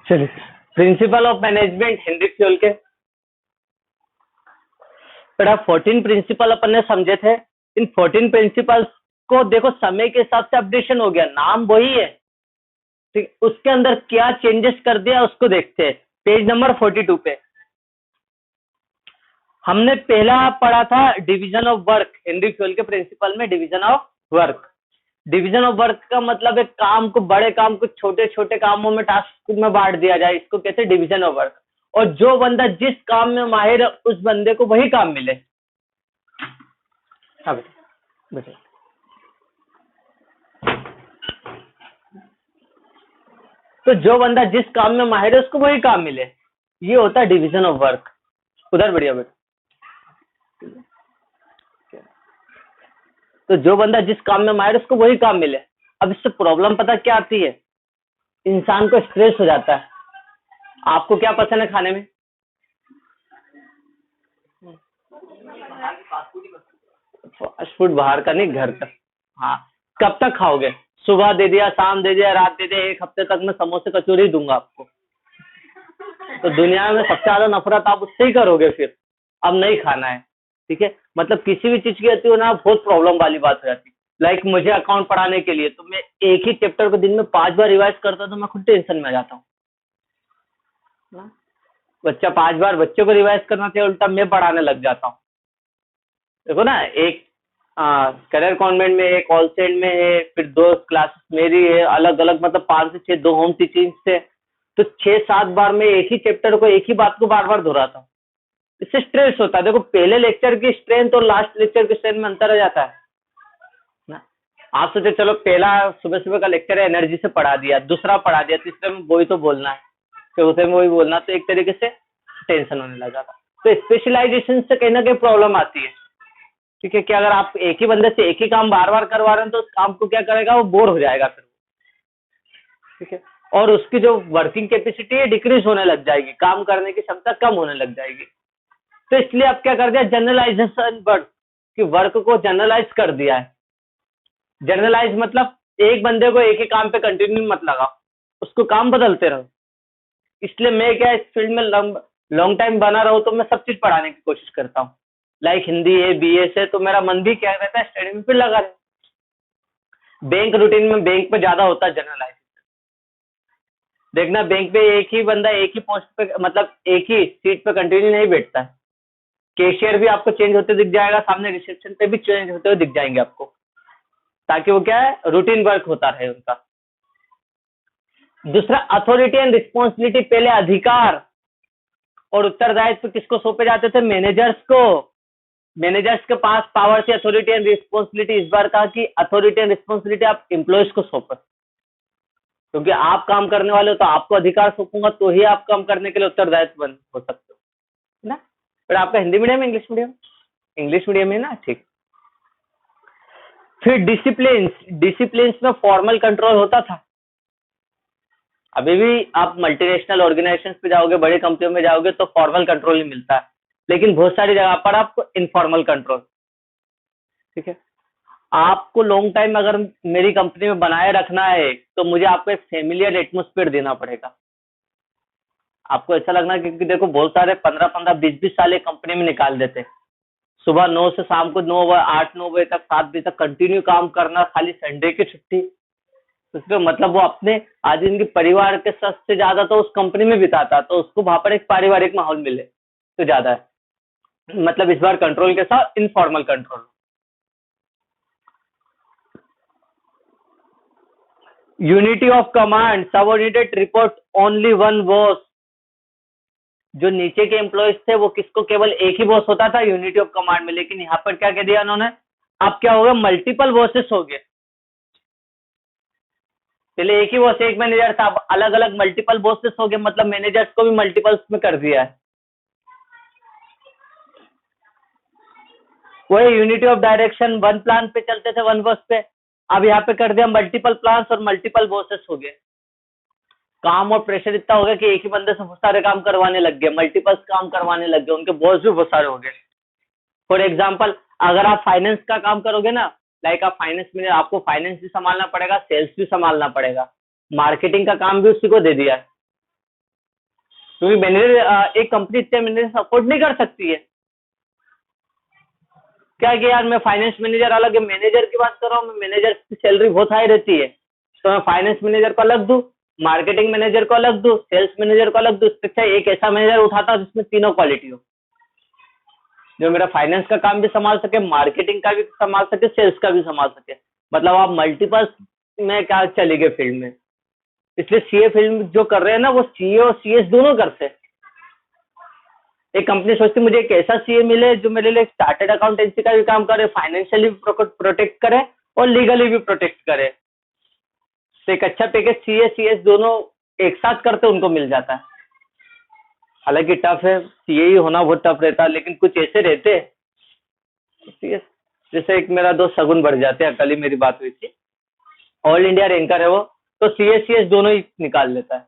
चलिए, principal of management Henry fuel के बेटा 14 प्रिंसिपल अपन ने समझे थे। इन 14 प्रिंसिपल्स को देखो समय के हिसाब से अपडेशन हो गया, नाम वही है, ठीक, उसके अंदर क्या चेंजेस कर दिया उसको देखते हैं। पेज नंबर 42 पे हमने पहला पढ़ा था division of work. Henry fuel के प्रिंसिपल में division of work, division of work का मतलब एक काम को, बड़े काम को छोटे छोटे कामों में, टास्क में बांट दिया जाए, इसको कहते हैं डिवीजन ऑफ वर्क। और जो बंदा जिस काम में माहिर है उस बंदे को वही काम मिले। हाँ बेटा, तो जो बंदा जिस काम में माहिर है उसको वही काम मिले, ये होता है डिवीजन ऑफ वर्क। उधर बढ़िया बेटा, तो जो बंदा जिस काम में माहिर है उसको वही काम मिले। अब इससे प्रॉब्लम पता क्या आती है, इंसान को स्ट्रेस हो जाता है। आपको क्या पसंद है खाने में? फास्ट फूड बाहर का नहीं, घर का। हाँ, कब तक खाओगे? सुबह दे दिया, शाम दे दिया, रात दे दिया, एक हफ्ते तक मैं समोसे कचौरी दूंगा आपको। तो दुनिया में सबसे ज्यादा नफरत आप उससे ही करोगे फिर। अब नहीं खाना है, ठीक है। मतलब किसी भी चीज की होती हो ना, बहुत प्रॉब्लम वाली बात हो जाती है। लाइक मुझे अकाउंट पढ़ाने के लिए तो मैं एक ही चैप्टर को दिन में 5 बार रिवाइज करता हूं, तो मैं खुद टेंशन में आ जाता हूँ। बच्चा 5 बार बच्चे को रिवाइज करना चाहिए, उल्टा मैं पढ़ाने लग जाता हूँ। देखो ना, एक करियर कॉन्वेंट में, एक ऑल सेंट में है, फिर 2 क्लासेस मेरी है अलग अलग, मतलब 5 से 6 2 होम टीचिंग से, तो 6-7 बार में एक ही चैप्टर को, एक ही बात को बार बार दोहराता हूँ। इससे स्ट्रेस होता है। देखो, पहले लेक्चर की स्ट्रेंथ और लास्ट लेक्चर की स्ट्रेंथ में अंतर आ जाता है ना। आप सोचे चलो पहला सुबह सुबह का लेक्चर है, एनर्जी से पढ़ा दिया, दूसरा पढ़ा दिया, तीसरे में वही तो बोलना है, चौथे में वही बोलना, तो एक तरीके से टेंशन होने लगा था। तो स्पेशलाइजेशन से कहीं ना कहीं प्रॉब्लम आती है, ठीक है। कि अगर आप एक ही बंदे से एक ही काम बार बार करवा रहे हैं तो उस काम को क्या करेगा, वो बोर हो जाएगा फिर, ठीक है। और उसकी जो वर्किंग कैपेसिटी है डिक्रीज होने लग जाएगी, काम करने की क्षमता कम होने लग जाएगी। तो इसलिए आप क्या कर दिया, जनरलाइजेशन वर्क, कि वर्क को जनरलाइज कर दिया है। जनरलाइज मतलब एक बंदे को एक ही काम पे कंटिन्यू मत लगाओ, उसको काम बदलते रहो। इसलिए मैं क्या, इस फील्ड में लॉन्ग टाइम बना रहूं तो मैं सब चीज पढ़ाने की कोशिश करता हूँ। लाइक हिंदी है, बीएस है, तो मेरा मन भी क्या रहता है, स्टडी में फिर लगा रहे। बैंक रूटीन में, बैंक पे ज्यादा होता है जनरलाइज। देखना, बैंक पे एक ही बंदा एक ही पोस्ट पे, मतलब एक ही सीट पे कंटिन्यू नहीं बैठता है। कैशियर भी आपको चेंज होते दिख जाएगा, सामने रिसेप्शन पे भी चेंज होते हुए दिख जाएंगे आपको, ताकि वो क्या है, रूटीन वर्क होता रहे उनका। दूसरा, अथॉरिटी एंड रिस्पॉन्सिबिलिटी। पहले अधिकार और उत्तरदायित्व किसको सौंपे जाते थे, मैनेजर्स को। मैनेजर्स के पास पावर थी, अथॉरिटी एंड रिस्पॉन्सिबिलिटी। इस बार कहा कि अथॉरिटी एंड रिस्पॉन्सिबिलिटी आप एम्प्लॉयज को सौंपो, क्योंकि आप काम करने वाले हो तो आपको अधिकार सौंपूंगा, तो ही आप काम करने के लिए उत्तरदायित्व बन हो सकते हो ना। पर आपका हिंदी मीडियम है, इंग्लिश मीडियम? इंग्लिश मीडियम है ना, ठीक। फिर डिसिप्लिन। डिसिप्लिन में फॉर्मल कंट्रोल होता था। अभी भी आप मल्टीनेशनल ऑर्गेनाइजेशंस पे जाओगे, बड़ी कंपनियों में जाओगे तो फॉर्मल कंट्रोल ही मिलता है, लेकिन बहुत सारी जगह पर आपको इनफॉर्मल कंट्रोल, ठीक है। आपको लॉन्ग टाइम अगर मेरी कंपनी में बनाए रखना है तो मुझे आपको एक फेमिलियर एटमोस्फेयर देना पड़ेगा। आपको ऐसा लगना, क्योंकि देखो बहुत सारे 15-15, 20-20 साल एक कंपनी में निकाल देते। सुबह 9 से शाम को 9 बजे, 8-9 बजे तक, 7 बजे तक कंटिन्यू काम करना, खाली संडे की छुट्टी। उसका मतलब वो अपने आज इनके परिवार के साथ से ज्यादा तो उस कंपनी में बिताता, तो उसको वहां पर एक पारिवारिक माहौल मिले तो ज्यादा है। मतलब इस बार कंट्रोल के साथ informal control. Unity of command, subordinated report only one boss. जो नीचे के एम्प्लॉयज थे वो किसको, केवल एक ही बॉस होता था यूनिटी ऑफ कमांड में, लेकिन यहाँ पर क्या कह दिया उन्होंने, अब क्या हो गया, मल्टीपल बॉसेस हो गए। पहले एक ही बॉस, एक मैनेजर था, अब अलग अलग मल्टीपल बॉसेस हो गए, मतलब मैनेजर्स को भी मल्टीपल्स में कर दिया है। वही unity of direction, one plan पे चलते थे, वन बॉस पे, अब यहाँ पे कर दिया मल्टीपल प्लान्स और मल्टीपल बॉसेस हो गए। काम और प्रेशर इतना हो गया कि एक ही बंदे से बहुत सारे काम करवाने लग गए, मल्टीपल्स काम करवाने लग गए, उनके बॉस भी बहुत सारे हो गए। फॉर एग्जाम्पल, अगर आप फाइनेंस का काम करोगे ना, लाइक आप फाइनेंस में, आपको फाइनेंस भी संभालना पड़ेगा, सेल्स भी संभालना पड़ेगा, मार्केटिंग का काम भी उसी को दे दिया है। क्योंकि मैनेजर एक कंपनी इतने मैनेजर अफोर्ड नहीं कर सकती है। क्या कि यार मैं फाइनेंस मैनेजर अलग है, मैनेजर की बात कर रहा हूँ मैं, मैनेजर की सैलरी बहुत हाई रहती है, तो मैं फाइनेंस मैनेजर को अलग दूं, मार्केटिंग मैनेजर को अलग दूं, सेल्स मैनेजर को अलग दूं। इससे अच्छा एक ऐसा मैनेजर उठाता जिसमें तीनों क्वालिटी हो, जो मेरा फाइनेंस का काम भी संभाल सके, मार्केटिंग का भी संभाल सके, सेल्स का भी संभाल सके। मतलब आप मल्टीपल में क्या चले गए फील्ड में। इसलिए सीए फील्ड जो कर रहे हैं ना, वो सीए और सीएस दोनों करते हैं। एक कंपनी सोचती मुझे एक ऐसा सीए मिले जो मेरे लिए चार्टर्ड अकाउंटेंसी का भी काम करे, फाइनेंशियली प्रोटेक्ट करे और लीगली भी प्रोटेक्ट करे। तो एक अच्छा पैकेज सीए सीएस दोनों एक साथ करते उनको मिल जाता है। हालांकि टफ है, सीए ही होना बहुत टफ रहता है, लेकिन कुछ ऐसे रहते हैं सीएस, जैसे एक मेरा दोस्त सगुन बढ़ जाते हैं, कल ही मेरी बात हुई थी, ऑल इंडिया रैंकर है वो, तो सीए सीएस दोनों ही निकाल लेता है।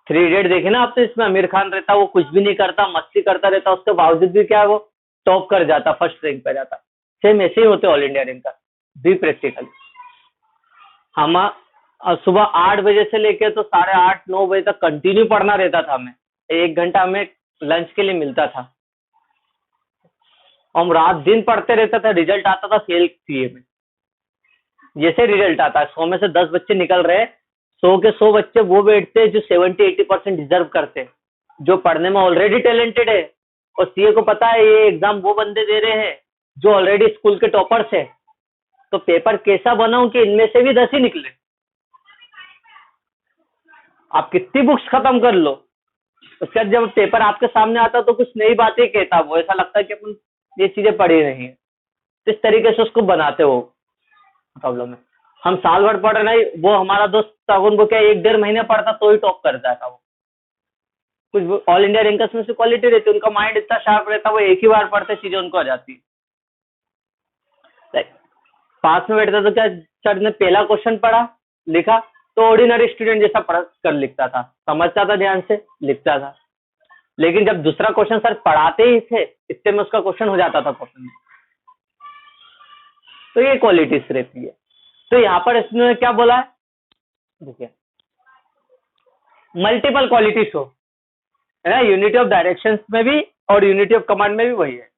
3 इडियट देखे ना आपने, इसमें आमिर खान रहता, वो कुछ भी नहीं करता, मस्ती करता रहता, उसके बावजूद भी क्या है वो टॉप कर जाता, फर्स्ट रैंक पे जाता। सेम ऐसे ही होते all India ranker, be practical. हम सुबह 8 बजे से लेके तो 8:30-9 बजे तक कंटिन्यू पढ़ना रहता था हमें, 1 घंटा हमें लंच के लिए मिलता था, हम रात दिन पढ़ते रहता था। रिजल्ट आता था फेल सीए में, जैसे रिजल्ट आता है 100 में से 10 बच्चे निकल रहे, 100 के 100 बच्चे वो बैठते जो 70-80% डिजर्व करते, जो पढ़ने में ऑलरेडी टैलेंटेड है, और सीए को पता है ये एग्जाम वो बंदे दे रहे हैं जो ऑलरेडी स्कूल के टॉपर्स है, तो पेपर कैसा बनाऊं कि इनमें से भी 10 ही निकले। आप कितनी बुक्स खत्म कर लो, उसके बाद जब पेपर आपके सामने आता तो कुछ नई बातें कहता, वो ऐसा लगता है कि अपन ये चीजें पढ़ी नहीं है। इस तरीके से उसको बनाते हो, प्रॉब्लम है। हम साल भर पढ़ रहे नहीं, वो हमारा दोस्त सागुन को क्या 1-1.5 महीने पढ़ता तो ही टॉप कर जाता वो। कुछ ऑल इंडिया रैंकर्स में से क्वालिटी रहती है, उनका माइंड इतना शार्प रहता है, वो एक ही बार पढ़ते चीजें उनको आ जाती है। पास में बैठता तो क्या, सर ने पहला क्वेश्चन पढ़ा लिखा तो ऑर्डिनरी स्टूडेंट जैसा पढ़ कर लिखता था, समझता था, ध्यान से लिखता था। लेकिन जब दूसरा क्वेश्चन सर पढ़ाते ही थे, इतने में उसका क्वेश्चन हो जाता था क्वेश्चन में। तो ये क्वालिटीज रहती है। तो यहाँ पर इसने क्या बोला है, देखिए मल्टीपल क्वालिटीज हो, है ना, यूनिटी ऑफ डायरेक्शंस में भी और यूनिटी ऑफ कमांड में भी वही है।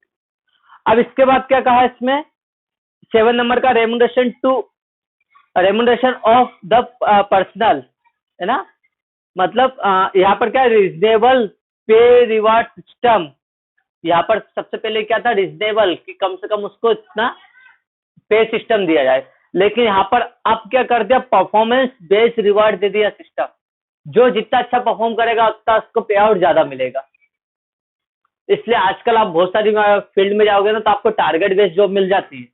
अब इसके बाद क्या कहा इसमें, 7 नंबर का रेमुनरेशन ऑफ द पर्सनल, है ना, मतलब यहाँ पर क्या रीजनेबल पे रिवार्ड सिस्टम। यहाँ पर सबसे पहले क्या था, रीजनेबल, कि कम से कम उसको इतना पे सिस्टम दिया जाए। लेकिन यहाँ पर अब क्या कर दिया, परफॉर्मेंस बेस्ड रिवार्ड दे दिया सिस्टम, जो जितना अच्छा परफॉर्म करेगा उतना उसको पे आउट ज्यादा मिलेगा। इसलिए आजकल आप बहुत सारी फील्ड में जाओगे ना, तो आपको टारगेट बेस्ड जॉब मिल जाती है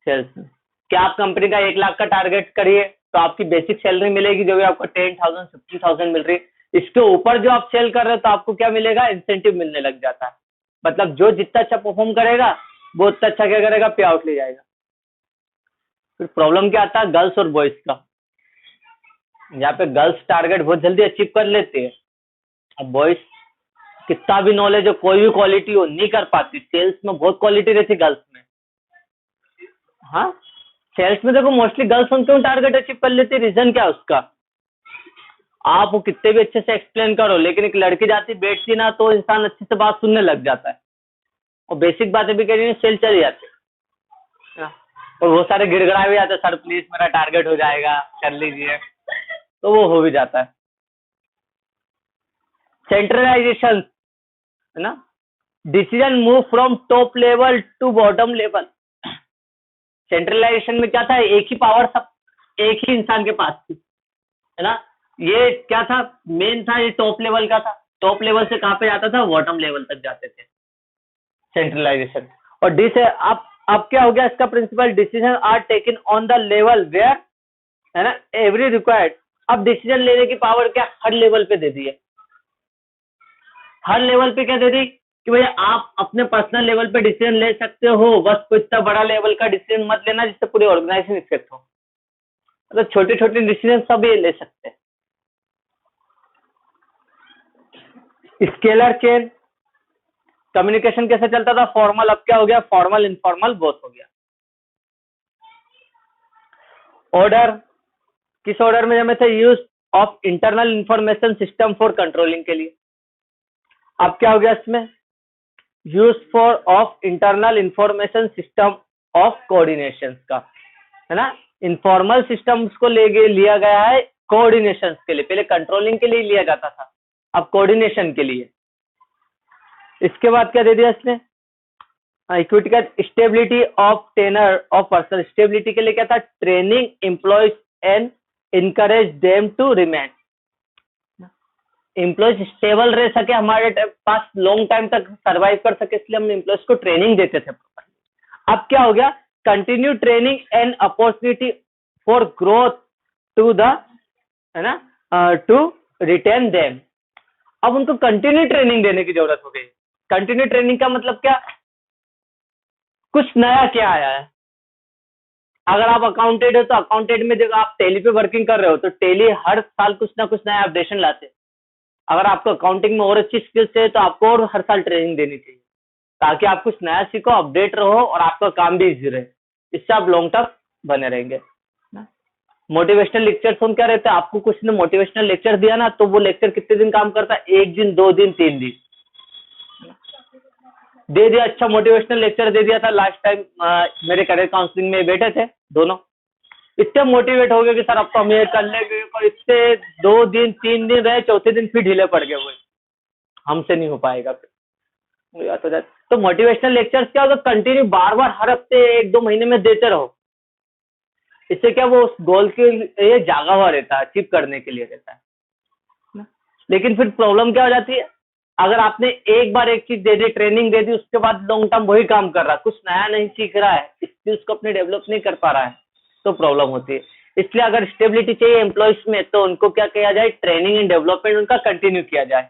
सेल्स में। क्या आप कंपनी का 1 लाख का टारगेट करिए तो आपकी बेसिक सैलरी मिलेगी जो भी आपको 10,000 15,000 मिल रही है। इसके ऊपर जो आप सेल कर रहे हो तो आपको क्या मिलेगा, इंसेंटिव मिलने लग जाता है। मतलब जो जितना अच्छा परफॉर्म करेगा वो उतना अच्छा क्या करेगा, पे आउट ले जाएगा। फिर प्रॉब्लम क्या आता है, गर्ल्स और बॉयज का। यहाँ पे गर्ल्स टारगेट बहुत जल्दी अचीव कर लेते हैं, और बॉयज कितना भी नॉलेज हो, कोई भी क्वालिटी हो, नहीं कर पाती। सेल्स में बहुत क्वालिटी रहती गर्ल्स में। हाँ, सेल्स में देखो मोस्टली गर्ल्स हम क्यों टारगेट अचीव कर लेती, रीजन क्या है उसका, आप वो कितने भी अच्छे से एक्सप्लेन करो, लेकिन एक लड़की जाती बैठती ना तो इंसान अच्छे से बात सुनने लग जाता है, और बेसिक बातें भी कह सेल चली जाती है। और बहुत सारे गिड़गड़ा भी आते, सर प्लीज मेरा टारगेट हो जाएगा, कर लीजिए, तो वो हो भी जाता है। सेंट्रलाइजेशन, है ना, decision move from top level to bottom level. Centralisation में क्या था, एक ही पावर सब एक ही इंसान के पास थी, है ना। ये क्या था, मेन था, ये टॉप लेवल का था, टॉप लेवल से कहां पे जाता था, बॉटम लेवल तक जाते थे सेंट्रलाइजेशन। और डी से अब क्या हो गया इसका principle, decision are taken on the level where, है ना, एवरी रिक्वायर्ड। अब डिसीजन लेने की पावर क्या हर लेवल पे दे दी है, हर लेवल पे क्या दे दी कि भैया आप अपने पर्सनल लेवल पे डिसीजन ले सकते हो, बस कोई इतना बड़ा लेवल का डिसीजन मत लेना जिससे पूरी ऑर्गेनाइजेशन इफेक्ट हो। मतलब छोटे छोटे डिसीजन सब ये ले सकते हैं। स्केलर चेन, कम्युनिकेशन कैसे चलता था, फॉर्मल, अब क्या हो गया, फॉर्मल इनफॉर्मल बोथ हो गया। ऑर्डर, किस ऑर्डर में हमें थे, use of internal information system for controlling के लिए। अब क्या हो गया इसमें, use for of internal information system of coordination का, है ना। इंफॉर्मल सिस्टम्स को लिया गया है कोऑर्डिनेशन के लिए, पहले कंट्रोलिंग के लिए लिया जाता था, अब कोऑर्डिनेशन के लिए। इसके बाद क्या दे दिया इसने, इक्विटी का stability of tenure of person, stability के लिए क्या था, training employees and encourage them to remain, employees stable रह सके, हमारे पास लॉन्ग टाइम तक सरवाइव कर सके, इसलिए हम एम्प्लॉयज को ट्रेनिंग देते थे। अब क्या हो गया, continue training and opportunity for growth to the, है ना, टू रिटेन देम। अब उनको कंटिन्यू ट्रेनिंग देने की जरूरत हो गई। कंटिन्यू ट्रेनिंग का मतलब क्या, कुछ नया क्या आया है। अगर आप अकाउंटेंट हो तो अकाउंटेंट में जब आप टैली पे वर्किंग कर रहे हो तो टैली हर साल कुछ ना कुछ नया अपडेशन लाते हैं। अगर आपको अकाउंटिंग में और अच्छी स्किल्स है तो आपको और हर साल ट्रेनिंग देनी चाहिए, ताकि आप कुछ नया सीखो, अपडेट रहो और आपका काम भी इजी रहे। इससे आप लॉन्ग टर्म बने रहेंगे। मोटिवेशनल लेक्चर्स हम क्या रहता है, आपको कुछ ने मोटिवेशनल लेक्चर दिया ना, तो वो लेक्चर कितने दिन काम करता है, 1 दिन 2 दिन 3 दिन दे दिया। अच्छा मोटिवेशनल लेक्चर दे दिया था लास्ट टाइम, मेरे करियर काउंसलिंग में बैठे थे दोनों, इतने मोटिवेट हो गए कि सर अब तो हम ये कर लेंगे, पर इससे 2 दिन 3 दिन रहे, चौथे दिन फिर ढीले पड़ गए, वो हमसे नहीं हो पाएगा फिर। तो मोटिवेशनल लेक्चर्स क्या होगा, कंटिन्यू बार बार हर हफ्ते 1-2 महीने में देते रहो। इससे क्या वो उस गोल के लिए जागा हुआ रहता है, अचीव करने के लिए रहता है। लेकिन फिर प्रॉब्लम क्या हो जाती है, अगर आपने एक बार एक चीज दे दी, ट्रेनिंग दे दी, उसके बाद लॉन्ग टर्म वही काम कर रहा है, कुछ नया नहीं सीख रहा है, स्किल्स को अपने डेवलप नहीं कर पा रहा है, तो प्रॉब्लम होती है। इसलिए अगर स्टेबिलिटी चाहिए एम्प्लॉयज में, तो उनको क्या किया जाए, ट्रेनिंग एंड डेवलपमेंट उनका कंटिन्यू किया जाए।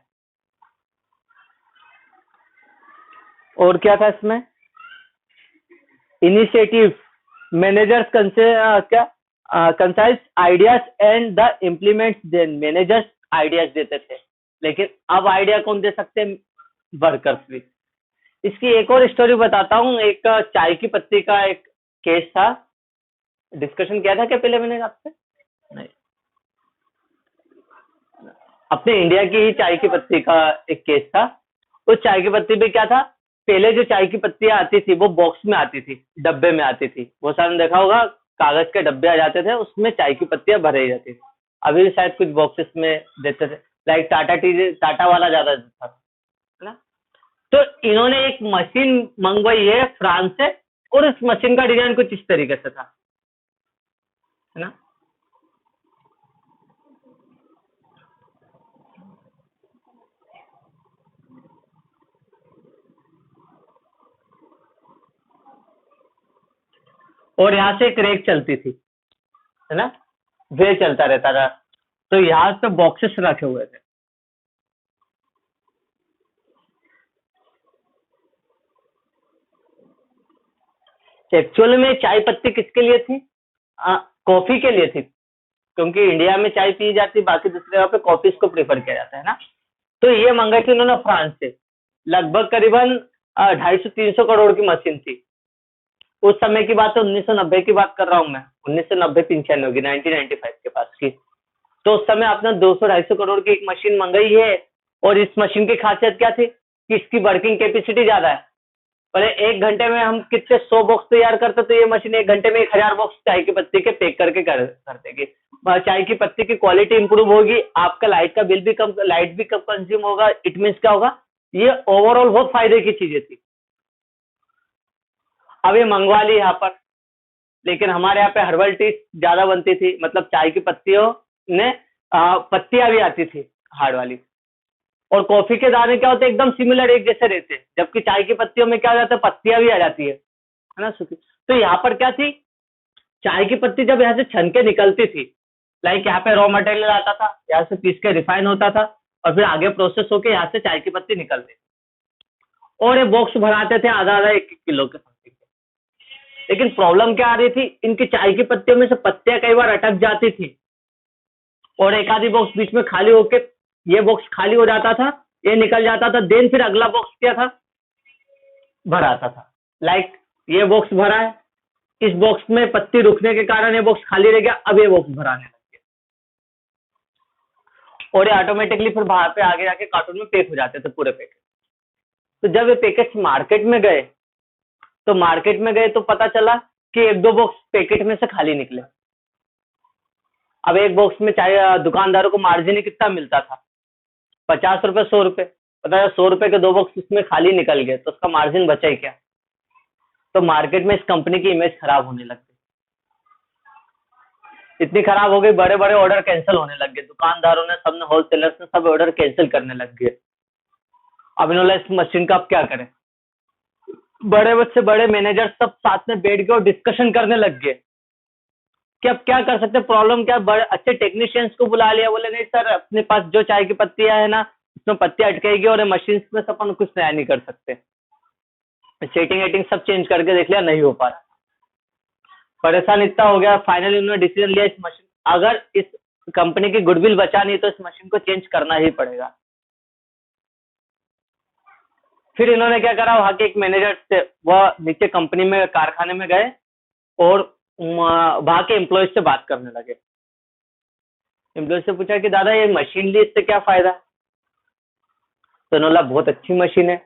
और क्या था इसमें, initiative managers concise ideas and the implements then, managers ideas देते थे, लेकिन अब आइडिया कौन दे सकते हैं, वर्कर्स भी। इसकी एक और स्टोरी बताता हूँ, एक चाय की पत्ती का एक केस था, डिस्कशन किया था क्या पहले मैंने आपसे, नहीं, अपने इंडिया की ही चाय की पत्ती का एक केस था। उस चाय की पत्ती पे क्या था, पहले जो चाय की पत्तियां आती थी वो बॉक्स में आती थी, डब्बे में आती थी, वो सारे देखा होगा, कागज के डब्बे आ जाते थे, उसमें चाय की पत्तियां भरी जाती थी। अभी भी शायद कुछ बॉक्सेस में देते थे, लाइक टाटा वाला ज्यादा था, है ना। तो इन्होंने एक मशीन मंगवाई है फ्रांस से, और उस मशीन का डिजाइन कुछ इस तरीके से था, है ना। और यहाँ से एक रेक चलती थी, है ना, वे चलता रहता था। तो यहाँ पे बॉक्सेस रखे हुए थे। एक्चुअल में चाय पत्ती किसके लिए थी, कॉफी के लिए थी, क्योंकि इंडिया में चाय पी जाती, बाकी दूसरे जगह पे कॉफी को प्रेफर किया जाता है ना। तो ये मंगाई थी उन्होंने फ्रांस से, लगभग करीबन 250-300 करोड़ की मशीन थी। उस समय की बात है, 1990 की बात कर रहा हूँ मैं, 1990-95 की, 1995 के पास की। तो उस समय आपने 200-250 करोड़ की एक मशीन मंगाई है, और इस मशीन की खासियत क्या थी कि इसकी वर्किंग कैपेसिटी ज्यादा है। पहले 1 घंटे में हम कितने 100 बॉक्स तैयार करते, तो ये मशीन 1 घंटे में 1000 बॉक्स चाय की पत्ती के पैक करके कर देगी। चाय की पत्ती की क्वालिटी इंप्रूव होगी, आपका लाइट भी कम कंज्यूम होगा। इट मीन्स क्या होगा, ये ओवरऑल बहुत फायदे की चीजें थी। अब ये मंगवा ली यहाँ पर, लेकिन हमारे यहाँ पे हर्बल टी ज्यादा बनती थी, मतलब चाय की पत्तियों ने पत्तियां भी आती थी हार्ड वाली, और कॉफी के दाने क्या होते हैं, एकदम सिमिलर एक जैसे रहते हैं, जबकि चाय की पत्तियों में क्या हो जाता है, पत्तियां भी आ जाती है ना, सूखी। तो यहाँ पर क्या थी, चाय की पत्ती जब यहाँ से छन के निकलती थी, लाइक यहाँ पे रॉ मटेरियल आता था, यहाँ से पीस के रिफाइन होता था, और फिर आगे प्रोसेस होके यहाँ से चाय की पत्ती निकलती, और ये बॉक्स भराते थे आधा 1 किलो के समथिंग। लेकिन प्रॉब्लम क्या आ रही थी, इनकी चाय की पत्तियों में से पत्तियां कई बार अटक जाती थी, और एक आधी बॉक्स बीच में खाली होके, ये बॉक्स खाली हो जाता था, ये निकल जाता था, देन फिर अगला बॉक्स क्या था, भराता था। लाइक ये बॉक्स भरा है, इस बॉक्स में पत्ती रुकने के कारण ये बॉक्स खाली रह गया, अब ये बॉक्स भराने लग गया। और ये ऑटोमेटिकली फिर बाहर पे आगे जाके कार्टून में पैक हो जाते थे पूरे पैकेट। तो जब ये पैकेट मार्केट में गए, तो मार्केट में गए तो पता चला कि एक दो बॉक्स पैकेट में से खाली निकले। अब एक बॉक्स में चाहे दुकानदारों को मार्जिन ही कितना मिलता था, 50 रुपए 100 रुपए, पता है 100 रुपए के दो बॉक्स उसमें खाली निकल गए, तो उसका मार्जिन बचा ही क्या। तो मार्केट में इस कंपनी की इमेज खराब होने लग गई, इतनी खराब हो गई, बड़े बड़े ऑर्डर कैंसिल होने लग गए, दुकानदारों ने, सबने, होलसेलर्स ने सब ऑर्डर कैंसिल करने लग गए। अब इन्होंने इस मशीन का अब क्या करें, बड़े से बड़े मैनेजर सब साथ में बैठ गए और डिस्कशन करने लग गए कि अब क्या कर सकते, प्रॉब्लम क्या। बड़े अच्छे टेक्नीशियंस को बुला लिया, बोले नहीं सर अपने पास जो चाय की पत्तियां है ना उसमें पत्तियां अटकेगी और मशीन में से अपन कुछ नया नहीं कर सकते। सेटिंग वेटिंग सब चेंज करके देख लिया, नहीं हो पा रहा, परेशान इतना हो गया। फाइनली उन्होंने डिसीजन लिया, इस मशीन, अगर इस कंपनी की गुडविल बचानी है तो इस मशीन को चेंज करना ही पड़ेगा। फिर इन्होंने क्या करा, वहां के एक मैनेजर से, वह नीचे कंपनी में कारखाने में गए और वहां के एम्प्लॉयज से बात करने लगे। एम्प्लॉयज से पूछा कि दादा ये मशीन ली, इससे क्या फायदा। तो इन्होंने बहुत अच्छी मशीन है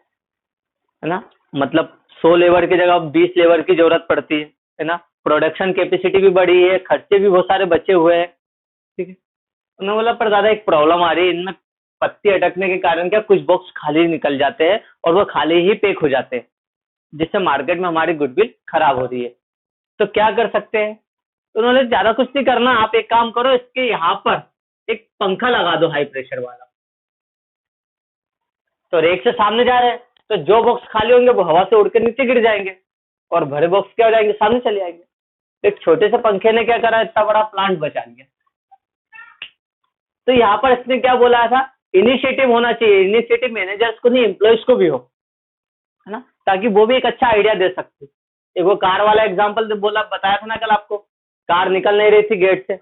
ना, मतलब 100 लेबर की जगह 20 लेबर की जरूरत पड़ती है ना, प्रोडक्शन कैपेसिटी भी बढ़ी है, खर्चे भी बहुत सारे बचे हुए हैं, ठीक है। उन्होंने बोला पर दादा एक प्रॉब्लम आ रही है, इनमें पत्ती अटकने के कारण क्या कुछ बॉक्स खाली निकल जाते हैं और वो खाली ही पैक हो जाते हैं, जिससे मार्केट में हमारी गुडविल खराब हो रही है, तो क्या कर सकते हैं। तो उन्होंने ज्यादा कुछ नहीं करना, आप एक काम करो, इसके यहाँ पर एक पंखा लगा दो हाई प्रेशर वाला, तो रेक से सामने जा रहे हैं तो जो बॉक्स खाली होंगे वो हवा से उड़ के नीचे गिर जाएंगे और भरे बॉक्स क्या हो जाएंगे, सामने चले आएंगे। एक छोटे से पंखे ने क्या करा, इतना बड़ा प्लांट बचा लिया। तो यहाँ पर इसने क्या बोला था, इनिशिएटिव होना चाहिए, इनिशिएटिव मैनेजर्स को नहीं एम्प्लॉयज को भी हो, है ना, ताकि वो भी एक अच्छा आइडिया दे सकते। एक वो कार वाला एग्जांपल बोला, बताया था ना कल आपको, कार निकल नहीं रही थी गेट से,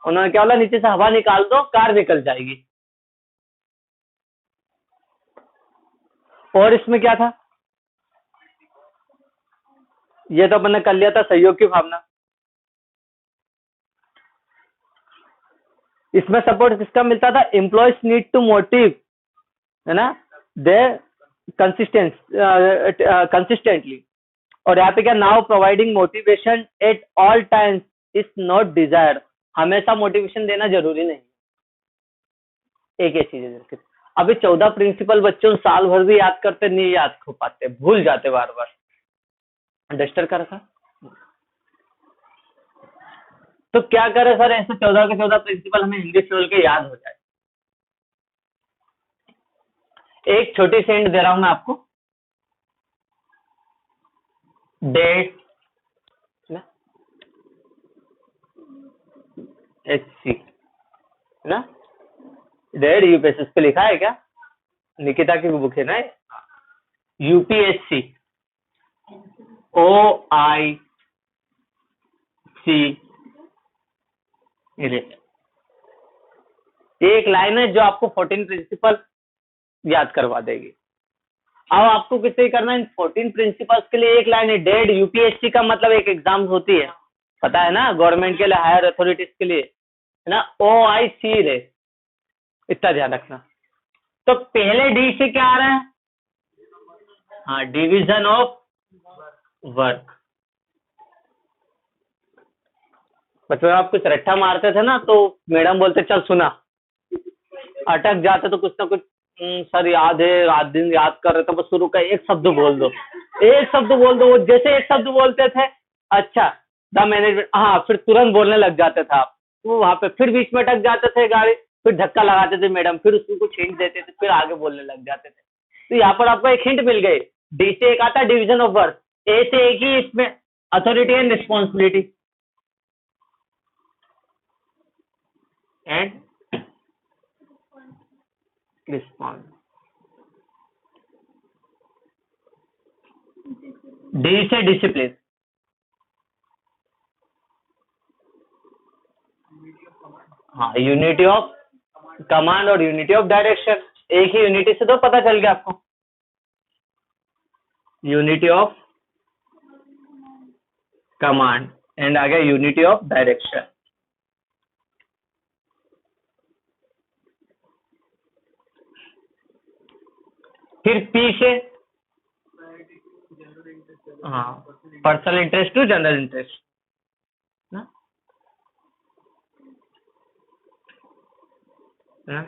उन्होंने क्या बोला, नीचे से हवा निकाल दो कार निकल जाएगी। और इसमें क्या था, ये तो अपन ने कर लिया था सहयोग की भावना। इसमें सपोर्ट किसका मिलता था, एम्प्लॉयज नीड टू मोटिव, है ना, दे कंसिस्टेंटली। और यहाँ पे क्या, now providing motivation at all times is not desired, हमेशा मोटिवेशन देना जरूरी नहीं, एक ही चीज है। अभी 14 प्रिंसिपल बच्चों साल भर भी याद करते नहीं, याद हो पाते, भूल जाते बार बार। डस्टर का रखा, तो क्या करें सर, ऐसे 14 के 14 प्रिंसिपल हमें इंग्लिश लेवल के याद हो जाए। एक छोटी सी हिंट दे रहा हूं मैं आपको, डेट HC ना, डेट यूपीएससी पे लिखा है क्या, निकिता की बुक है ना, UPSC OIC, एक लाइन है जो आपको 14 प्रिंसिपल याद करवा देगी। अब आपको कितने करना है, इन 14 प्रिंसिपल्स के लिए एक लाइन है। डेड UPSC का मतलब एक एग्जाम होती है, पता है ना, गवर्नमेंट के लिए, हायर अथॉरिटीज के लिए, है ना, OIC रे, इतना ध्यान रखना। तो पहले डी से क्या आ रहा है, हाँ, डिवीजन ऑफ वर्क। बच्चों आप कुछ रट्टा मारते थे ना तो मैडम बोलते चल सुना, अटक जाते तो कुछ ना कुछ, सर याद है, रात दिन याद कर रहे थे, बस शुरू का एक शब्द बोल दो, एक शब्द बोल दो, वो जैसे एक शब्द बोलते थे, अच्छा द मैनेजमेंट, हाँ, फिर तुरंत बोलने लग जाते थे आप, तो वहां पे फिर बीच में अटक जाते थे गाड़ी, फिर धक्का लगाते थे मैडम, फिर उसको कुछ हिंट देते थे, फिर आगे बोलने लग जाते थे। तो यहाँ पर आपको एक हिंट मिल गई, डी से एक आता है डिवीजन ऑफ वर्क, ए से एक ही इसमें authority and responsibility, and response, D से डिसिप्लिन, हाँ, यूनिटी ऑफ कमांड और यूनिटी ऑफ डायरेक्शन, एक ही यूनिटी से तो पता चल गया आपको, यूनिटी ऑफ कमांड एंड आ गया यूनिटी ऑफ डायरेक्शन। फिर पी से, हाँ, personal interest to general interest ना, ना,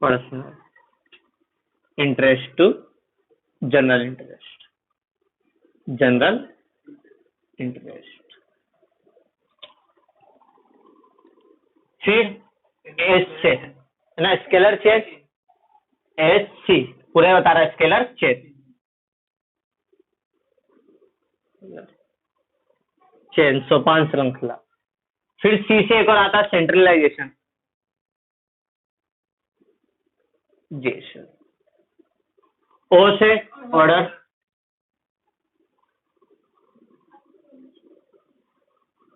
personal interest to general interest, general interest. फिर एस से, है ना, स्केलर चेन, एस सी पूरे बता रहा है, स्केलर चेन, चेन सोपान श्रृंखला। फिर सी से एक और आता है सेंट्रलाइजेशन, जेशन। ओ से ऑर्डर,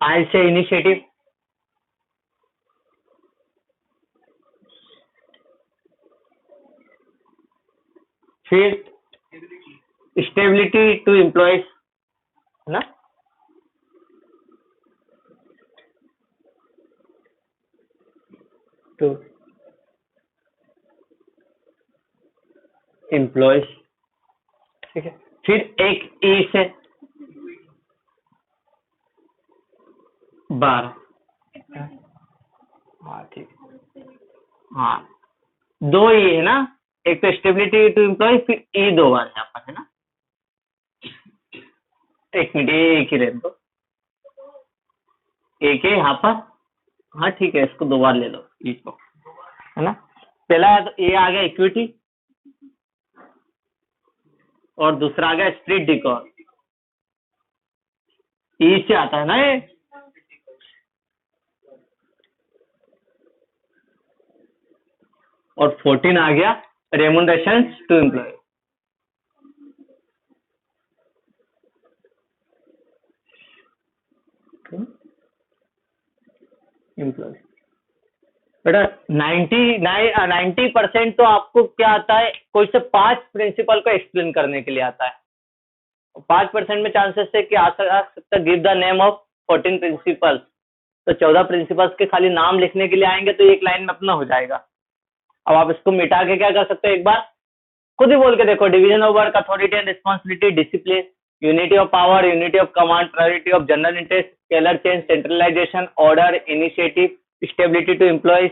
आई से इनिशिएटिव, फिर स्टेबिलिटी टू एम्प्लॉयज, है ना, टू एम्प्लॉयज, ठीक है। फिर एक ई से 12, हाँ ठीक है, हाँ, दो ई है ना, एक तो स्टेबिलिटी टू एम्प्लॉय, फिर ई दो बार यहाँ पर, है ना। एक मिनट, ये एक ही रहने दो, एक है यहाँ पर, हाँ ठीक है, इसको दो बार ले लो ई को, है ना। पहला तो ये आ गया इक्विटी, और दूसरा आ गया स्प्लिट डिकॉर, ई से आता है ना ये। और 14 आ गया रेमुनरेशन टू एम्प्लॉय, एम्प्लॉय। बेटा 90% तो आपको क्या आता है, कोई से 5 प्रिंसिपल को एक्सप्लेन करने के लिए आता है। 5% में चांसेस है कि आ सकता give the name of 14 principles, तो 14 प्रिंसिपल्स के खाली नाम लिखने के लिए आएंगे तो एक लाइन में अपना हो जाएगा। अब आप इसको मिटा के क्या कर सकते हो, एक बार खुद ही बोल के देखो, division of work, authority and responsibility, discipline, unity of power, unity of command, priority of general interest, scalar chain, centralisation, order, initiative, stability to employees,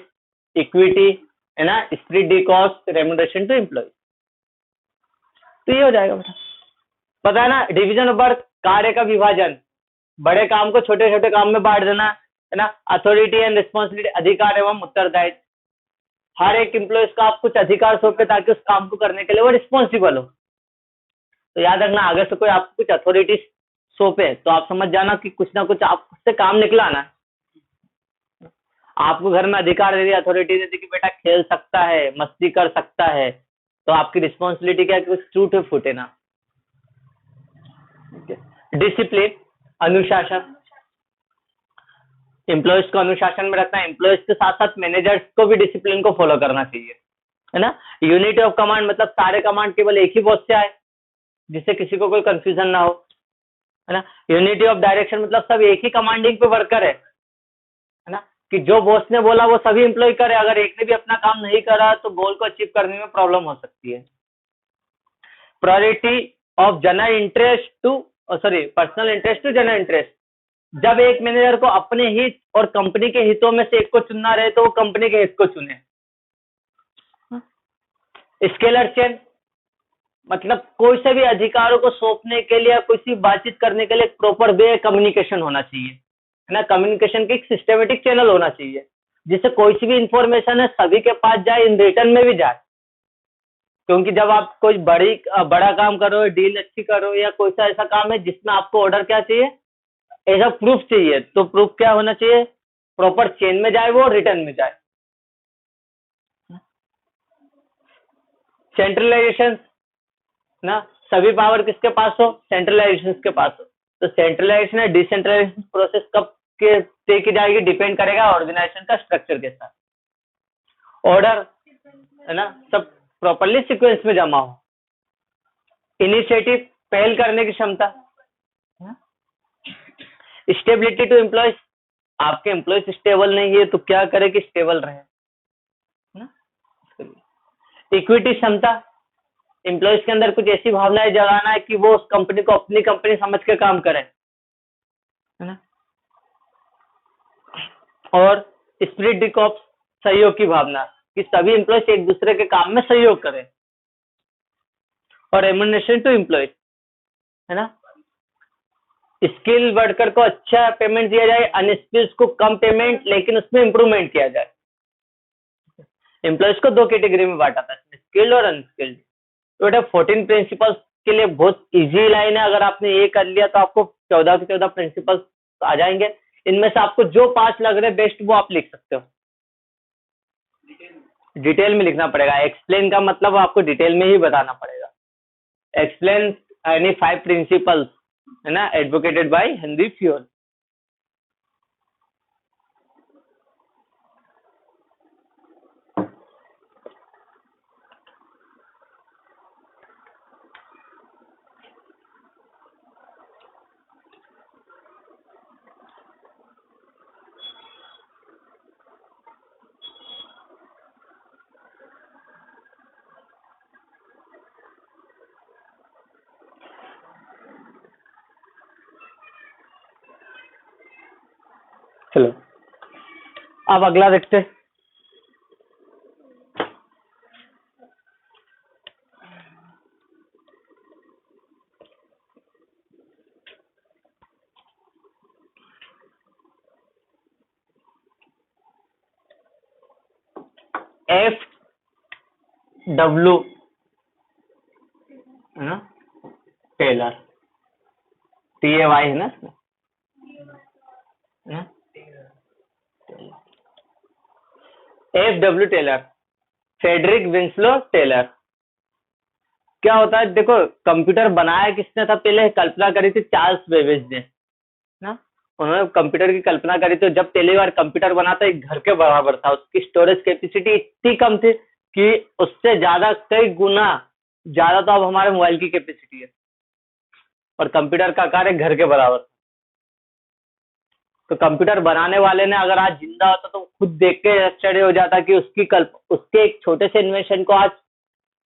equity, है ना, स्प्लिट डी कॉस्ट, रेमुनरेशन टू एम्प्लॉयज। तो ये हो जाएगा बेटा, पता है ना, डिवीजन ऑफ वर्क, कार्य का विभाजन, बड़े काम को छोटे छोटे काम में बांट देना, है ना। अथॉरिटी एंड रिस्पॉन्सिबिलिटी, अधिकार एवं उत्तरदायित्व, हर एक एम्प्लॉयज का आप कुछ अधिकार सौंपे ताकि उस काम को करने के लिए वो रिस्पॉन्सिबल हो। तो याद रखना, अगर से कोई आपको कुछ अथॉरिटी सौंपे तो आप समझ जाना कि कुछ ना कुछ आप उससे काम निकला ना। आपको घर में अधिकार दे दिया, अथॉरिटी दे दी कि बेटा खेल सकता है, मस्ती कर सकता है, तो आपकी रिस्पॉन्सिबिलिटी क्या है कि कुछ टूटे फूटे ना। डिसिप्लिन, अनुशासन, एम्प्लॉयज को अनुशासन में रखना, एम्प्लॉयज के साथ साथ मैनेजर्स को भी डिसिप्लिन को फॉलो करना चाहिए, है ना। यूनिटी ऑफ कमांड मतलब सारे कमांड केवल एक ही बॉस से आए, जिससे किसी को कोई कंफ्यूजन ना हो, है ना। यूनिटी ऑफ डायरेक्शन मतलब सब एक ही कमांडिंग पे वर्कर है ना, कि जो बॉस ने बोला वो सभी एम्प्लॉय करे, अगर एक ने भी अपना काम नहीं करा तो गोल को अचीव करने में प्रॉब्लम हो सकती है। Priority of general interest to, sorry, personal interest to general interest, जब एक मैनेजर को अपने हित और कंपनी के हितों में से एक को चुनना रहे तो वो कंपनी के हित को चुने। स्केलर चेन मतलब कोई से भी अधिकारों को सौंपने के लिए, किसी बातचीत करने के लिए प्रॉपर वे कम्युनिकेशन होना चाहिए, है ना। कम्युनिकेशन की एक सिस्टमेटिक चैनल होना चाहिए, जिससे कोई सी भी इंफॉर्मेशन है सभी के पास जाए, इन रिटर्न में भी जाए। क्योंकि जब आप कोई बड़ा काम करो, डील अच्छी करो, या कोई सा ऐसा काम है जिसमें आपको ऑर्डर क्या चाहिए, ऐसा प्रूफ चाहिए, तो प्रूफ क्या होना चाहिए, प्रॉपर चेन में जाए वो, रिटर्न में जाए। सेंट्रलाइजेशन ना, सभी पावर किसके पास हो, सेंट्रलाइजेशन के पास हो। तो सेंट्रलाइजेशन या डिसेंट्रलाइजेशन प्रोसेस कब के तय की जाएगी, डिपेंड करेगा ऑर्गेनाइजेशन का स्ट्रक्चर के साथ। ऑर्डर, है ना, सब प्रॉपरली सीक्वेंस में जमा हो। इनिशिएटिव, पहल करने की क्षमता। स्टेबिलिटी टू एम्प्लॉयज, आपके एम्प्लॉय स्टेबल नहीं है तो क्या करे कि स्टेबल रहे ना। इक्विटी क्षमता, एम्प्लॉयज के अंदर कुछ ऐसी भावनाएं जगाना है कि वो उस कंपनी को अपनी कंपनी समझ के काम करें, है ना। और स्पिरिट डी कॉर्प्स, सहयोग की भावना कि सभी एम्प्लॉयज एक दूसरे के काम में सहयोग करें। और रेम्यूनरेशन टू एम्प्लॉयज, है ना, स्किल वर्कर को अच्छा पेमेंट दिया जाए, अनस्किल्ड को कम पेमेंट लेकिन उसमें इंप्रूवमेंट किया जाए। एम्प्लॉयज को दो कैटेगरी में बांटा था, स्किल्ड और अनस्किल्ड। तो बेटा 14 प्रिंसिपल्स के लिए बहुत इजी लाइन है, अगर आपने ये कर लिया तो आपको 14 के 14 प्रिंसिपल्स आ जाएंगे। इनमें से आपको जो 5 लग रहे बेस्ट वो आप लिख सकते हो। डिटेल में लिखना पड़ेगा, एक्सप्लेन का मतलब आपको डिटेल में ही बताना पड़ेगा। एक्सप्लेन एनी 5 प्रिंसिपल्स, है ना, एडवोकेटेड बाय हेनरी फ्यूल। चलो अब अगला देखते हैं। एफ डब्ल्यू, है ना, टेलर, TAY है ना इसमें, है ना। FW Taylor, Frederick Winslow Taylor. क्या होता है, देखो कंप्यूटर बनाया किसने था, पहले कल्पना करी थी चार्ल्स बेबेज ने ना। उन्होंने कंप्यूटर की कल्पना करी थी। जब पहली बार कंप्यूटर बना था एक घर के बराबर था, उसकी स्टोरेज कैपेसिटी इतनी कम थी कि उससे ज्यादा कई गुना ज्यादा तो अब हमारे मोबाइल की कैपेसिटी है, और कंप्यूटर का आकार एक घर के बराबर। तो कंप्यूटर बनाने वाले ने अगर आज जिंदा होता तो खुद देख के आश्चर्य हो जाता कि उसके एक छोटे से इन्वेंशन को आज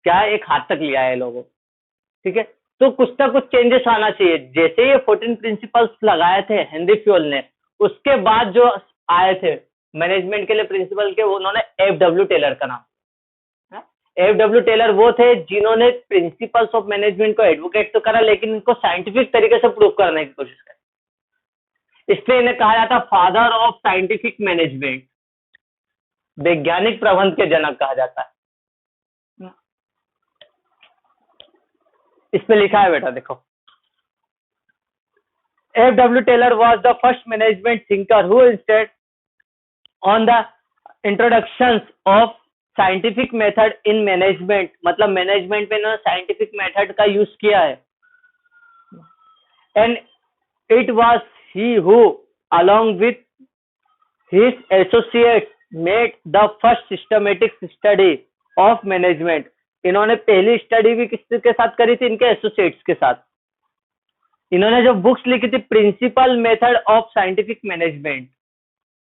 क्या है, एक हाथ तक लिया है लोगों। ठीक है, तो कुछ ना कुछ चेंजेस आना चाहिए। जैसे ये 14 प्रिंसिपल्स लगाए थे हेनरी फ्यूल ने, उसके बाद जो आए थे मैनेजमेंट के लिए प्रिंसिपल के, उन्होंने FW टेलर का नाम। FW टेलर वो थे जिन्होंने प्रिंसिपल्स ऑफ मैनेजमेंट को एडवोकेट तो करा, लेकिन इनको साइंटिफिक तरीके से प्रूव करने की कोशिश करी। इसलिए इन्हें कहा जाता फादर ऑफ साइंटिफिक मैनेजमेंट, वैज्ञानिक प्रबंध के जनक कहा जाता है। इसमें लिखा है बेटा देखो, FW Taylor was the first management thinker who insisted on the introductions of scientific method in management। मतलब मैनेजमेंट में ना साइंटिफिक मेथड का यूज किया है। and it was he who along with his associates made the first systematic study of management। इन्होंने पहली study भी किसके साथ करी थी, इनके एसोसिएट्स के साथ। इन्होंने जो बुक्स लिखी थी principal method of scientific management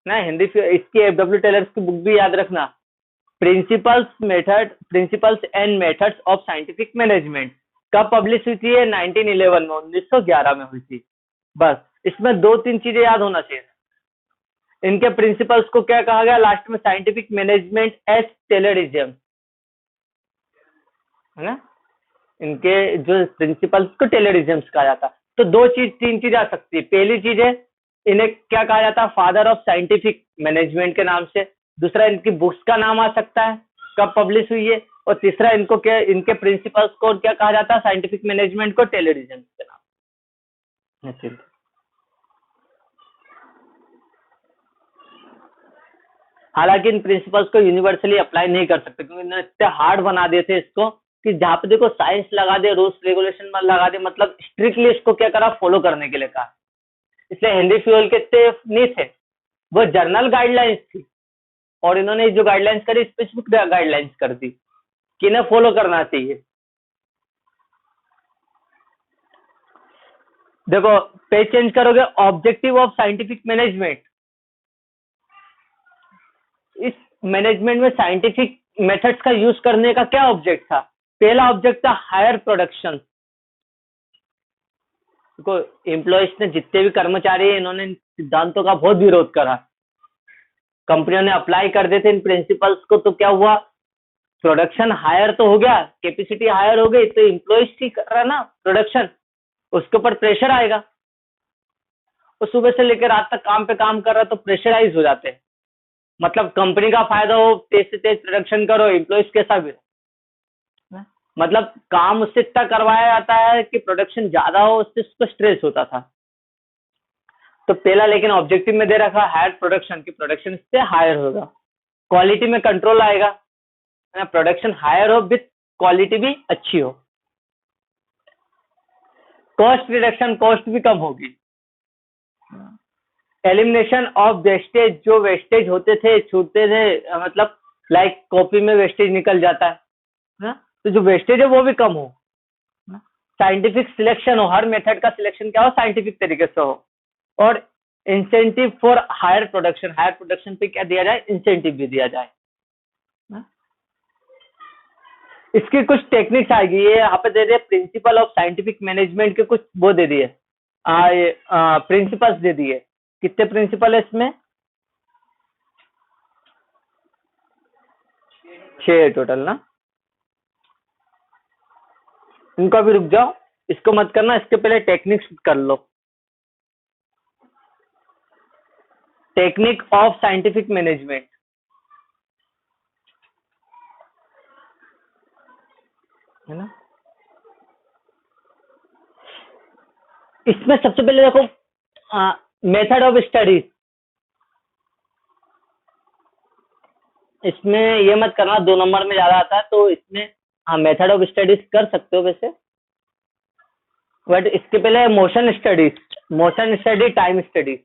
ना, हिंदी इसकी FW टेलर्स की बुक भी याद रखना, principles and methods of scientific management. कब पब्लिश हुई थी? 1911 में, 1911 में हुई थी। बस इसमें 2-3 चीजें याद होना चाहिए। इनके प्रिंसिपल्स को क्या कहा गया लास्ट में? साइंटिफिक मैनेजमेंट एज टेलरिज्म, है ना। इनके जो प्रिंसिपल्स को टेलरिज्म कहा जाता। तो 3 चीज आ सकती है। पहली चीज है, इन्हें क्या कहा जाता है? फादर ऑफ साइंटिफिक मैनेजमेंट के नाम से। दूसरा, इनकी बुक्स का नाम आ सकता है, कब पब्लिश हुई है। और तीसरा, इनको क्या, इनके प्रिंसिपल्स को क्या कहा जाता है? साइंटिफिक मैनेजमेंट को टेलरिज्म के नाम। हालांकि इन प्रिंसिपल्स को यूनिवर्सली अप्लाई नहीं कर सकते, क्योंकि इन्होंने इतने हार्ड बना दिए थे इसको कि जहां पे देखो साइंस लगा दे, रूल्स रेगुलेशन में लगा दे, मतलब स्ट्रिक्टली इसको क्या करा, फॉलो करने के लिए कहा। इसलिए हेनरी फ्यूल के इतने नहीं थे, वो जर्नल गाइडलाइंस थी, और इन्होंने जो गाइडलाइंस करी स्पेसिफिक गाइडलाइंस कर दी कि इन्हें फॉलो करना चाहिए। देखो पेज चेंज करोगे, objective of scientific management, management में साइंटिफिक मेथड्स का यूज करने का क्या ऑब्जेक्ट था? पहला ऑब्जेक्ट था हायर प्रोडक्शन। देखो, एम्प्लॉयज ने, जितने भी कर्मचारी हैं, इन्होंने इन सिद्धांतों का बहुत विरोध करा। कंपनियों ने अप्लाई कर देते इन प्रिंसिपल्स को, तो क्या हुआ? प्रोडक्शन हायर तो हो गया, कैपेसिटी हायर हो गई, तो एम्प्लॉयज ठीक कर रहा है ना प्रोडक्शन, उसके ऊपर प्रेशर आएगा। वो सुबह से लेकर रात तक काम पे काम कर रहा है, तो प्रेशराइज हो जाते हैं। मतलब कंपनी का फायदा हो, तेज से तेज प्रोडक्शन करो, एम्प्लॉयज कैसा भी रहे। मतलब काम उससे इतना करवाया जाता है कि प्रोडक्शन ज्यादा हो, उससे उसको स्ट्रेस होता था। तो पहला लेकिन ऑब्जेक्टिव में दे रखा हायर प्रोडक्शन, की प्रोडक्शन इससे हायर होगा, क्वालिटी में कंट्रोल आएगा, है ना, प्रोडक्शन हायर हो विथ क्वालिटी भी अच्छी हो। कॉस्ट रिडक्शन, कॉस्ट भी कम होगी। एलिमिनेशन ऑफ वेस्टेज, जो वेस्टेज होते थे, छूटते थे, मतलब लाइक कॉपी में वेस्टेज निकल जाता है ना, तो जो वेस्टेज है वो भी कम हो। साइंटिफिक सिलेक्शन हो, हर मेथड का सिलेक्शन क्या हो, साइंटिफिक तरीके से हो। और incentive for higher production, higher production पे क्या दिया जाए, इंसेंटिव भी दिया जाए। इसकी कुछ टेक्निक्स आएगी, ये यहाँ पे दे दिए प्रिंसिपल ऑफ साइंटिफिक मैनेजमेंट के, कुछ वो दे दिए, प्रिंसिपल्स दे दिए। कितने प्रिंसिपल है इसमें? 6 टोटल ना। इनको अभी रुक जाओ, इसको मत करना, इसके पहले टेक्निक्स कर लो। टेक्निक ऑफ साइंटिफिक मैनेजमेंट, है ना। इसमें सबसे पहले देखो, मेथड ऑफ स्टडीज, इसमें ये मत करना 2 नंबर में ज्यादा आता है, तो इसमें हाँ मेथड ऑफ स्टडीज कर सकते हो वैसे, बट इसके पहले motion studies, motion study, time study.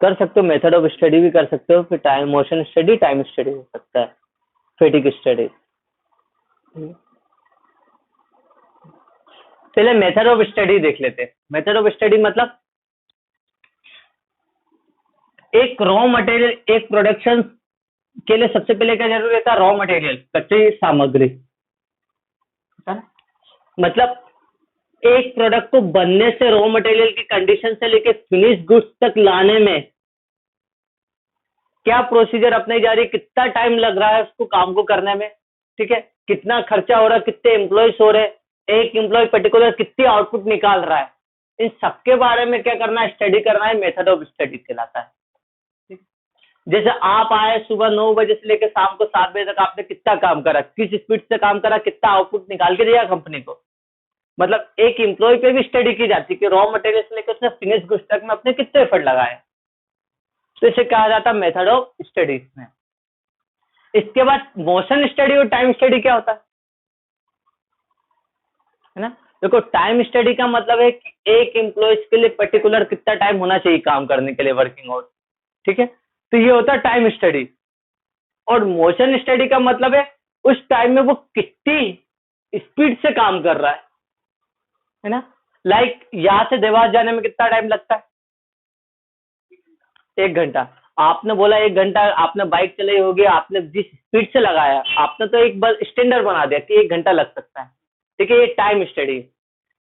कर सकते हो, मेथड ऑफ स्टडी भी कर सकते हो, फिर time, motion study, time study हो सकता है, फेटिक स्टडी। पहले मेथड ऑफ स्टडी देख लेते हैं। मेथड ऑफ स्टडी मतलब एक रॉ मटेरियल, एक प्रोडक्शन के लिए सबसे पहले क्या जरूरी था, रॉ मटेरियल, कच्ची सामग्री। मतलब एक प्रोडक्ट को बनने से, रॉ मटेरियल की कंडीशन से लेके फिनिश गुड्स तक लाने में क्या प्रोसीजर अपनाई जा रही है, कितना टाइम लग रहा है उसको काम को करने में, ठीक है, कितना खर्चा हो रहा है, कितने एम्प्लॉयज हो रहे हैं, एक एम्प्लॉय पर्टिकुलर कितनी आउटपुट निकाल रहा है, इन सबके बारे में क्या करना है, स्टडी करना है, मेथड ऑफ स्टडी कहलाता है। जैसे आप आए सुबह 9 बजे से लेकर शाम को 7 बजे तक, आपने कितना काम करा, किस स्पीड से काम करा, कितना आउटपुट निकाल के दिया कंपनी को। मतलब एक एम्प्लॉय पे भी स्टडी की जाती है कि रॉ मटेरियल से लेकर उसने फिनिश गुड्स तक में अपने कितने एफर्ट लगाए, तो इसे कहा जाता है मेथड ऑफ स्टडीज में। इसके बाद मोशन स्टडी और टाइम स्टडी क्या होता है ना। देखो, टाइम स्टडी का मतलब है कि एक एम्प्लॉयज के लिए पर्टिकुलर कितना टाइम होना चाहिए काम करने के लिए, वर्किंग आवर्स, ठीक है, तो ये होता है टाइम स्टडी। और मोशन स्टडी का मतलब है उस टाइम में वो कितनी स्पीड से काम कर रहा है ना। लाइक यहां से देवास जाने में कितना टाइम लगता है, 1 घंटा। आपने बोला 1 घंटा, आपने बाइक चलाई होगी, आपने जिस स्पीड से लगाया, आपने तो एक बस स्टैंडर्ड बना दिया कि 1 घंटा लग सकता है, ठीक है, ये टाइम स्टडी।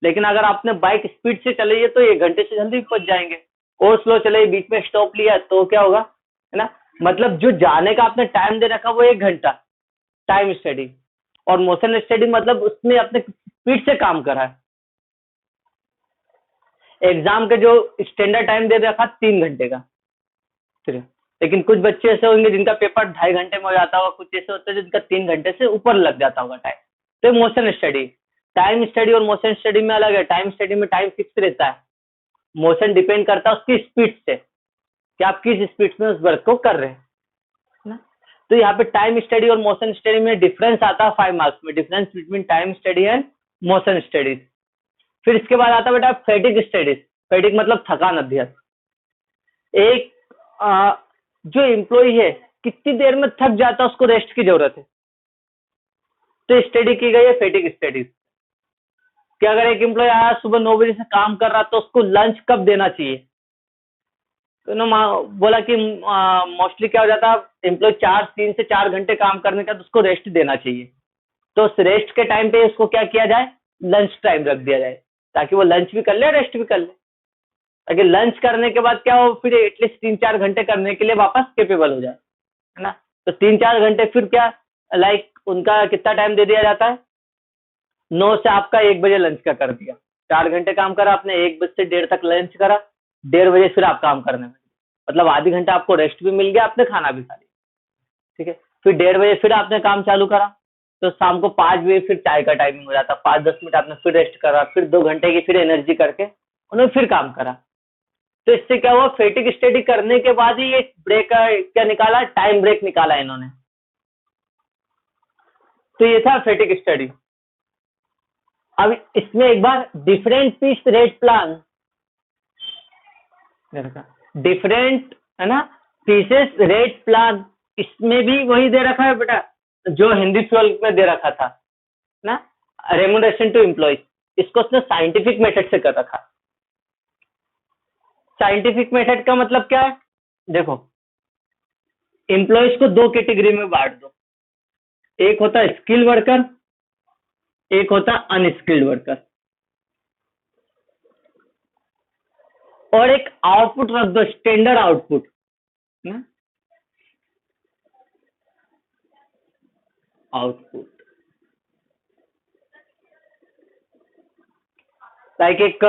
लेकिन अगर आपने बाइक स्पीड से चलाई है तो 1 घंटे से जल्दी पहुंच जाएंगे, और स्लो चले, बीच में स्टॉप लिया तो क्या होगा, है ना। मतलब जो जाने का आपने टाइम दे रखा वो 1 घंटा, टाइम स्टडी। और मोशन स्टडी मतलब उसमें अपने स्पीड से काम करा है। एग्जाम के जो स्टैंडर्ड टाइम दे रखा 3 घंटे का, ठीक है, लेकिन कुछ बच्चे ऐसे होंगे जिनका पेपर 2.5 घंटे में हो जाता होगा, कुछ ऐसे होते हैं जिनका 3 घंटे से ऊपर लग जाता होगा टाइम। तो मोशन स्टडी, टाइम स्टडी और मोशन स्टडी में अलग है। टाइम स्टडी में टाइम फिक्स रहता है, मोशन डिपेंड करता है उसकी स्पीड से कि आप किस स्पीड में उस वर्क को कर रहे हैं ना। तो यहाँ पे टाइम स्टडी और मोशन स्टडी में डिफरेंस आता है 5 मार्क्स में, difference between time study and motion studies. फिर इसके बाद आता है बेटा फैटिग स्टडीज। फैटिग मतलब थकान अध्ययन। एक जो एम्प्लॉय है कितनी देर में थक जाता है, उसको रेस्ट की जरूरत है। तो स्टडी की गई है फैटिग स्टडीज कि अगर एक एम्प्लॉय आज सुबह 9 बजे से काम कर रहा तो उसको लंच कब देना चाहिए। तो ना बोला कि मोस्टली क्या हो जाता है, एम्प्लॉय 3 से 4 घंटे काम करने का तो उसको रेस्ट देना चाहिए। तो उस रेस्ट के टाइम पे उसको क्या किया जाए, लंच टाइम रख दिया जाए, ताकि वो लंच भी कर ले रेस्ट भी कर ले, ताकि लंच करने के बाद क्या हो, फिर एटलीस्ट 3-4 घंटे करने के लिए वापस केपेबल हो जाए, है ना। तो 3-4 घंटे फिर क्या, लाइक उनका कितना टाइम दे दिया जाता है, 9 से आपका 1 बजे लंच का कर दिया, 4 घंटे काम करा आपने, 1 बजे से 1:30 तक लंच करा, 1:30 बजे फिर आप काम करने में, मतलब आधी घंटा आपको रेस्ट भी मिल गया, आपने खाना भी खा लिया, ठीक है। फिर 1:30 बजे फिर आपने काम चालू करा, तो शाम को 5 बजे फिर चाय का टाइमिंग हो जाता, 5-10 मिनट आपने फिर रेस्ट करा, फिर 2 घंटे की फिर एनर्जी करके उन्होंने फिर काम करा। तो इससे क्या हुआ, फैटिग स्टडी करने के बाद ही ये ब्रेक क्या निकाला, टाइम ब्रेक निकाला इन्होंने। तो ये था फैटिग स्टडी। अब इसमें एक बार different piece rate plan, different है ना, पीसेस रेट प्लान, इसमें भी वही दे रखा है बेटा जो हिंदी फ्यूल में दे रखा था ना, रेम्यूनरेशन टू एम्प्लॉय, इसको उसने साइंटिफिक मेथड से कर रखा। साइंटिफिक मेथड का मतलब क्या है, देखो एम्प्लॉयज को 2 कैटेगरी में बांट दो, एक होता है स्किल वर्कर, एक होता है अनस्किल्ड वर्कर, और एक आउटपुट रख दो, स्टैंडर्ड आउटपुट ना, आउटपुट लाइक एक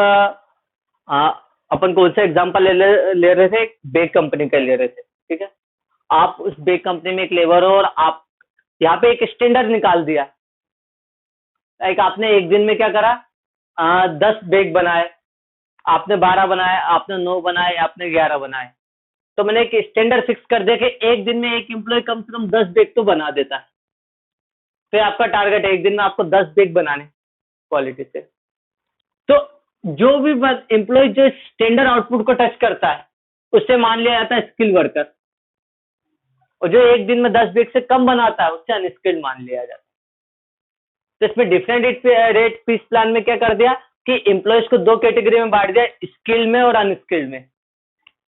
अपन कौन सा एग्जांपल ले रहे थे, बेक कंपनी का ले रहे थे, ठीक है। आप उस बेक कंपनी में एक लेबर हो और आप यहाँ पे एक स्टैंडर्ड निकाल दिया, लाइक आपने एक दिन में क्या करा, 10 बेक बनाए, आपने 12 बनाए, आपने 9 बनाए, आपने 11 बनाए। तो मैंने एक स्टैंडर्ड फिक्स कर दिया कि एक दिन में एक एम्प्लॉय कम से कम 10 बेक तो बना देता है। फिर आपका टारगेट है एक दिन में आपको 10 बेक बनाने क्वालिटी से। तो जो भी एम्प्लॉय जो स्टैंडर्ड आउटपुट को टच करता है उससे मान लिया जाता है स्किल वर्कर, और जो एक दिन में 10 बेक से कम बनाता है उससे अनस्किल्ड मान लिया जाता है। तो इसमें डिफरेंट रेट पीस प्लान में क्या कर दिया कि एम्प्लॉयज को 2 कैटेगरी में बांट दिया, स्किल्ड में और अनस्किल्ड में।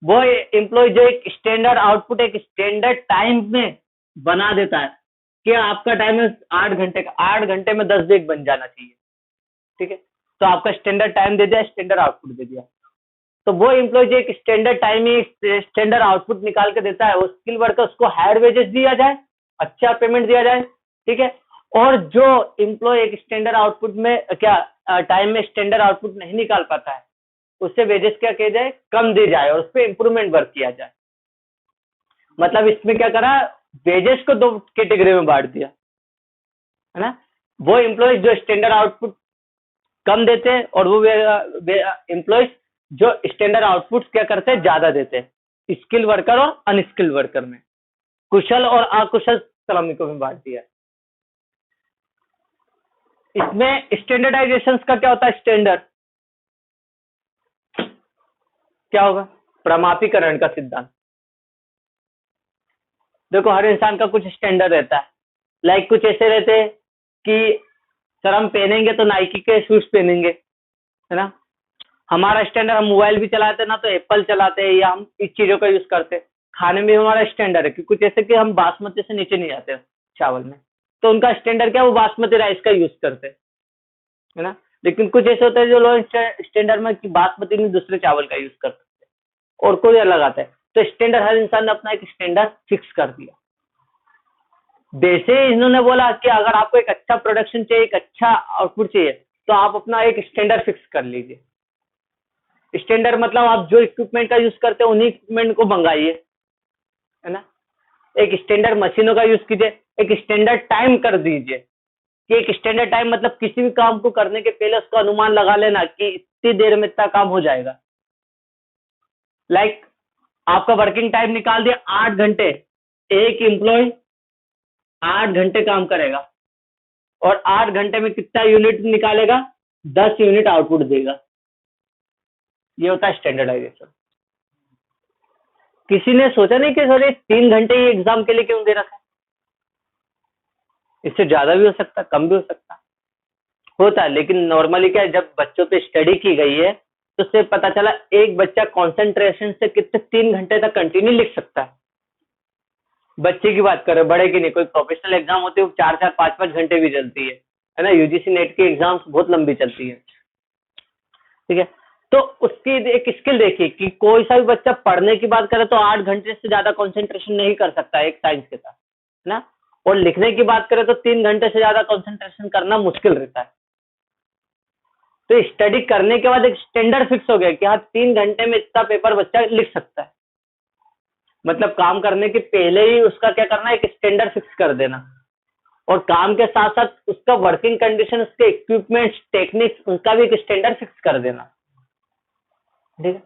वो एम्प्लॉय जो एक स्टैंडर्ड आउटपुट एक स्टैंडर्ड टाइम में बना देता है कि आपका टाइम है 8 घंटे का, 8 घंटे में 10 बेक बन जाना चाहिए, ठीक है। तो आपका स्टैंडर्ड टाइम दे दिया, स्टैंडर्ड आउटपुट दे दिया। तो वो एम्प्लॉय जो एक स्टैंडर्ड टाइम ही स्टैंडर्ड आउटपुट निकाल के देता है, वो स्किल वर्कर उसको हायर वेजेस दिया जाए, अच्छा पेमेंट दिया जाए, ठीक है। और जो एम्प्लॉय एक स्टैंडर्ड आउटपुट में क्या टाइम में स्टैंडर्ड आउटपुट नहीं निकाल पाता है, उससे वेजेस क्या किया जाए, कम दी जाए और उस पर इंप्रूवमेंट वर्क किया जाए। मतलब इसमें क्या करा, वेजेस को 2 कैटेगरी में बांट दिया, है ना। वो एम्प्लॉय जो स्टैंडर्ड आउटपुट कम देते हैं और वो एम्प्लॉय जो स्टैंडर्ड आउटपुट क्या करते हैं, ज्यादा देते हैं, स्किल वर्कर और अनस्किल्ड वर्कर में, कुशल और अकुशल श्रमिकों में बांट दिया। इसमें स्टैंडर्डाइजेशन का क्या होता है, स्टैंडर्ड क्या होगा, प्रमापीकरण का सिद्धांत। देखो हर इंसान का कुछ स्टैंडर्ड रहता है, लाइक कुछ ऐसे रहते हैं कि सर हम पहनेंगे तो नाइकी के शूज पहनेंगे, है ना। हमारा स्टैंडर्ड, हम मोबाइल भी चलाते हैं ना तो एप्पल चलाते हैं या हम इस चीजों का यूज करते हैं। खाने में हमारा स्टैंडर्ड है कि कुछ ऐसे कि हम बासमती से नीचे नहीं आते चावल में, तो उनका स्टैंडर्ड क्या है, वो बासमती राइस का यूज करते हैं, है ना। लेकिन कुछ ऐसे होते हैं जो लो स्टैंडर्ड में कि बासमती में दूसरे चावल का यूज करते हैं और कोई अलग आता है। तो स्टैंडर्ड हर इंसान ने अपना एक स्टैंडर्ड फिक्स कर दिया। जैसे इन्होंने बोला कि अगर आपको एक अच्छा प्रोडक्शन चाहिए, एक अच्छा आउटपुट चाहिए, तो आप अपना एक स्टैंडर्ड फिक्स कर लीजिए। स्टैंडर्ड मतलब आप जो इक्विपमेंट का यूज करते हैं उन्हीं इक्विपमेंट को मंगाइए, है ना। एक स्टैंडर्ड मशीनों का यूज कीजिए, एक स्टैंडर्ड टाइम कर दीजिए कि एक स्टैंडर्ड टाइम मतलब किसी भी काम को करने के पहले उसका अनुमान लगा लेना कि इतनी देर में इतना काम हो जाएगा। लाइक आपका वर्किंग टाइम निकाल दिया 8 घंटे, एक एम्प्लॉय 8 घंटे काम करेगा और 8 घंटे में कितना यूनिट निकालेगा, 10 यूनिट आउटपुट देगा। ये होता है स्टैंडर्डाइजेशन। किसी ने सोचा नहीं कि सर ये 3 घंटे ही एग्जाम के लिए क्यों दे रखा है? इससे ज्यादा भी हो सकता, कम भी हो सकता, होता है। लेकिन नॉर्मली क्या है, जब बच्चों पे स्टडी की गई है तो उससे पता चला एक बच्चा कंसंट्रेशन से कितने 3 घंटे तक कंटिन्यू लिख सकता है। बच्चे की बात करें, बड़े की नहीं। कोई प्रोफेशनल एग्जाम होती है वो 4-4 5-5 घंटे भी चलती है ना। यूजीसी नेट की एग्जाम्स बहुत लंबी चलती है, ठीक है। तो उसकी एक स्किल देखिए कि कोई सा भी बच्चा पढ़ने की बात करे तो 8 घंटे से ज्यादा कंसंट्रेशन नहीं कर सकता एक साइंस के साथ, है ना। और लिखने की बात करें तो 3 घंटे से ज्यादा कंसंट्रेशन करना मुश्किल रहता है। तो स्टडी करने के बाद एक स्टैंडर्ड फिक्स हो गया कि हाँ 3 घंटे में इतना पेपर बच्चा लिख सकता है। मतलब काम करने के पहले ही उसका क्या करना है, एक स्टैंडर्ड फिक्स कर देना। और काम के साथ साथ उसका वर्किंग कंडीशन, उसके इक्विपमेंट्स, टेक्निक्स, उनका भी एक स्टैंडर्ड फिक्स कर देना, ठीक है।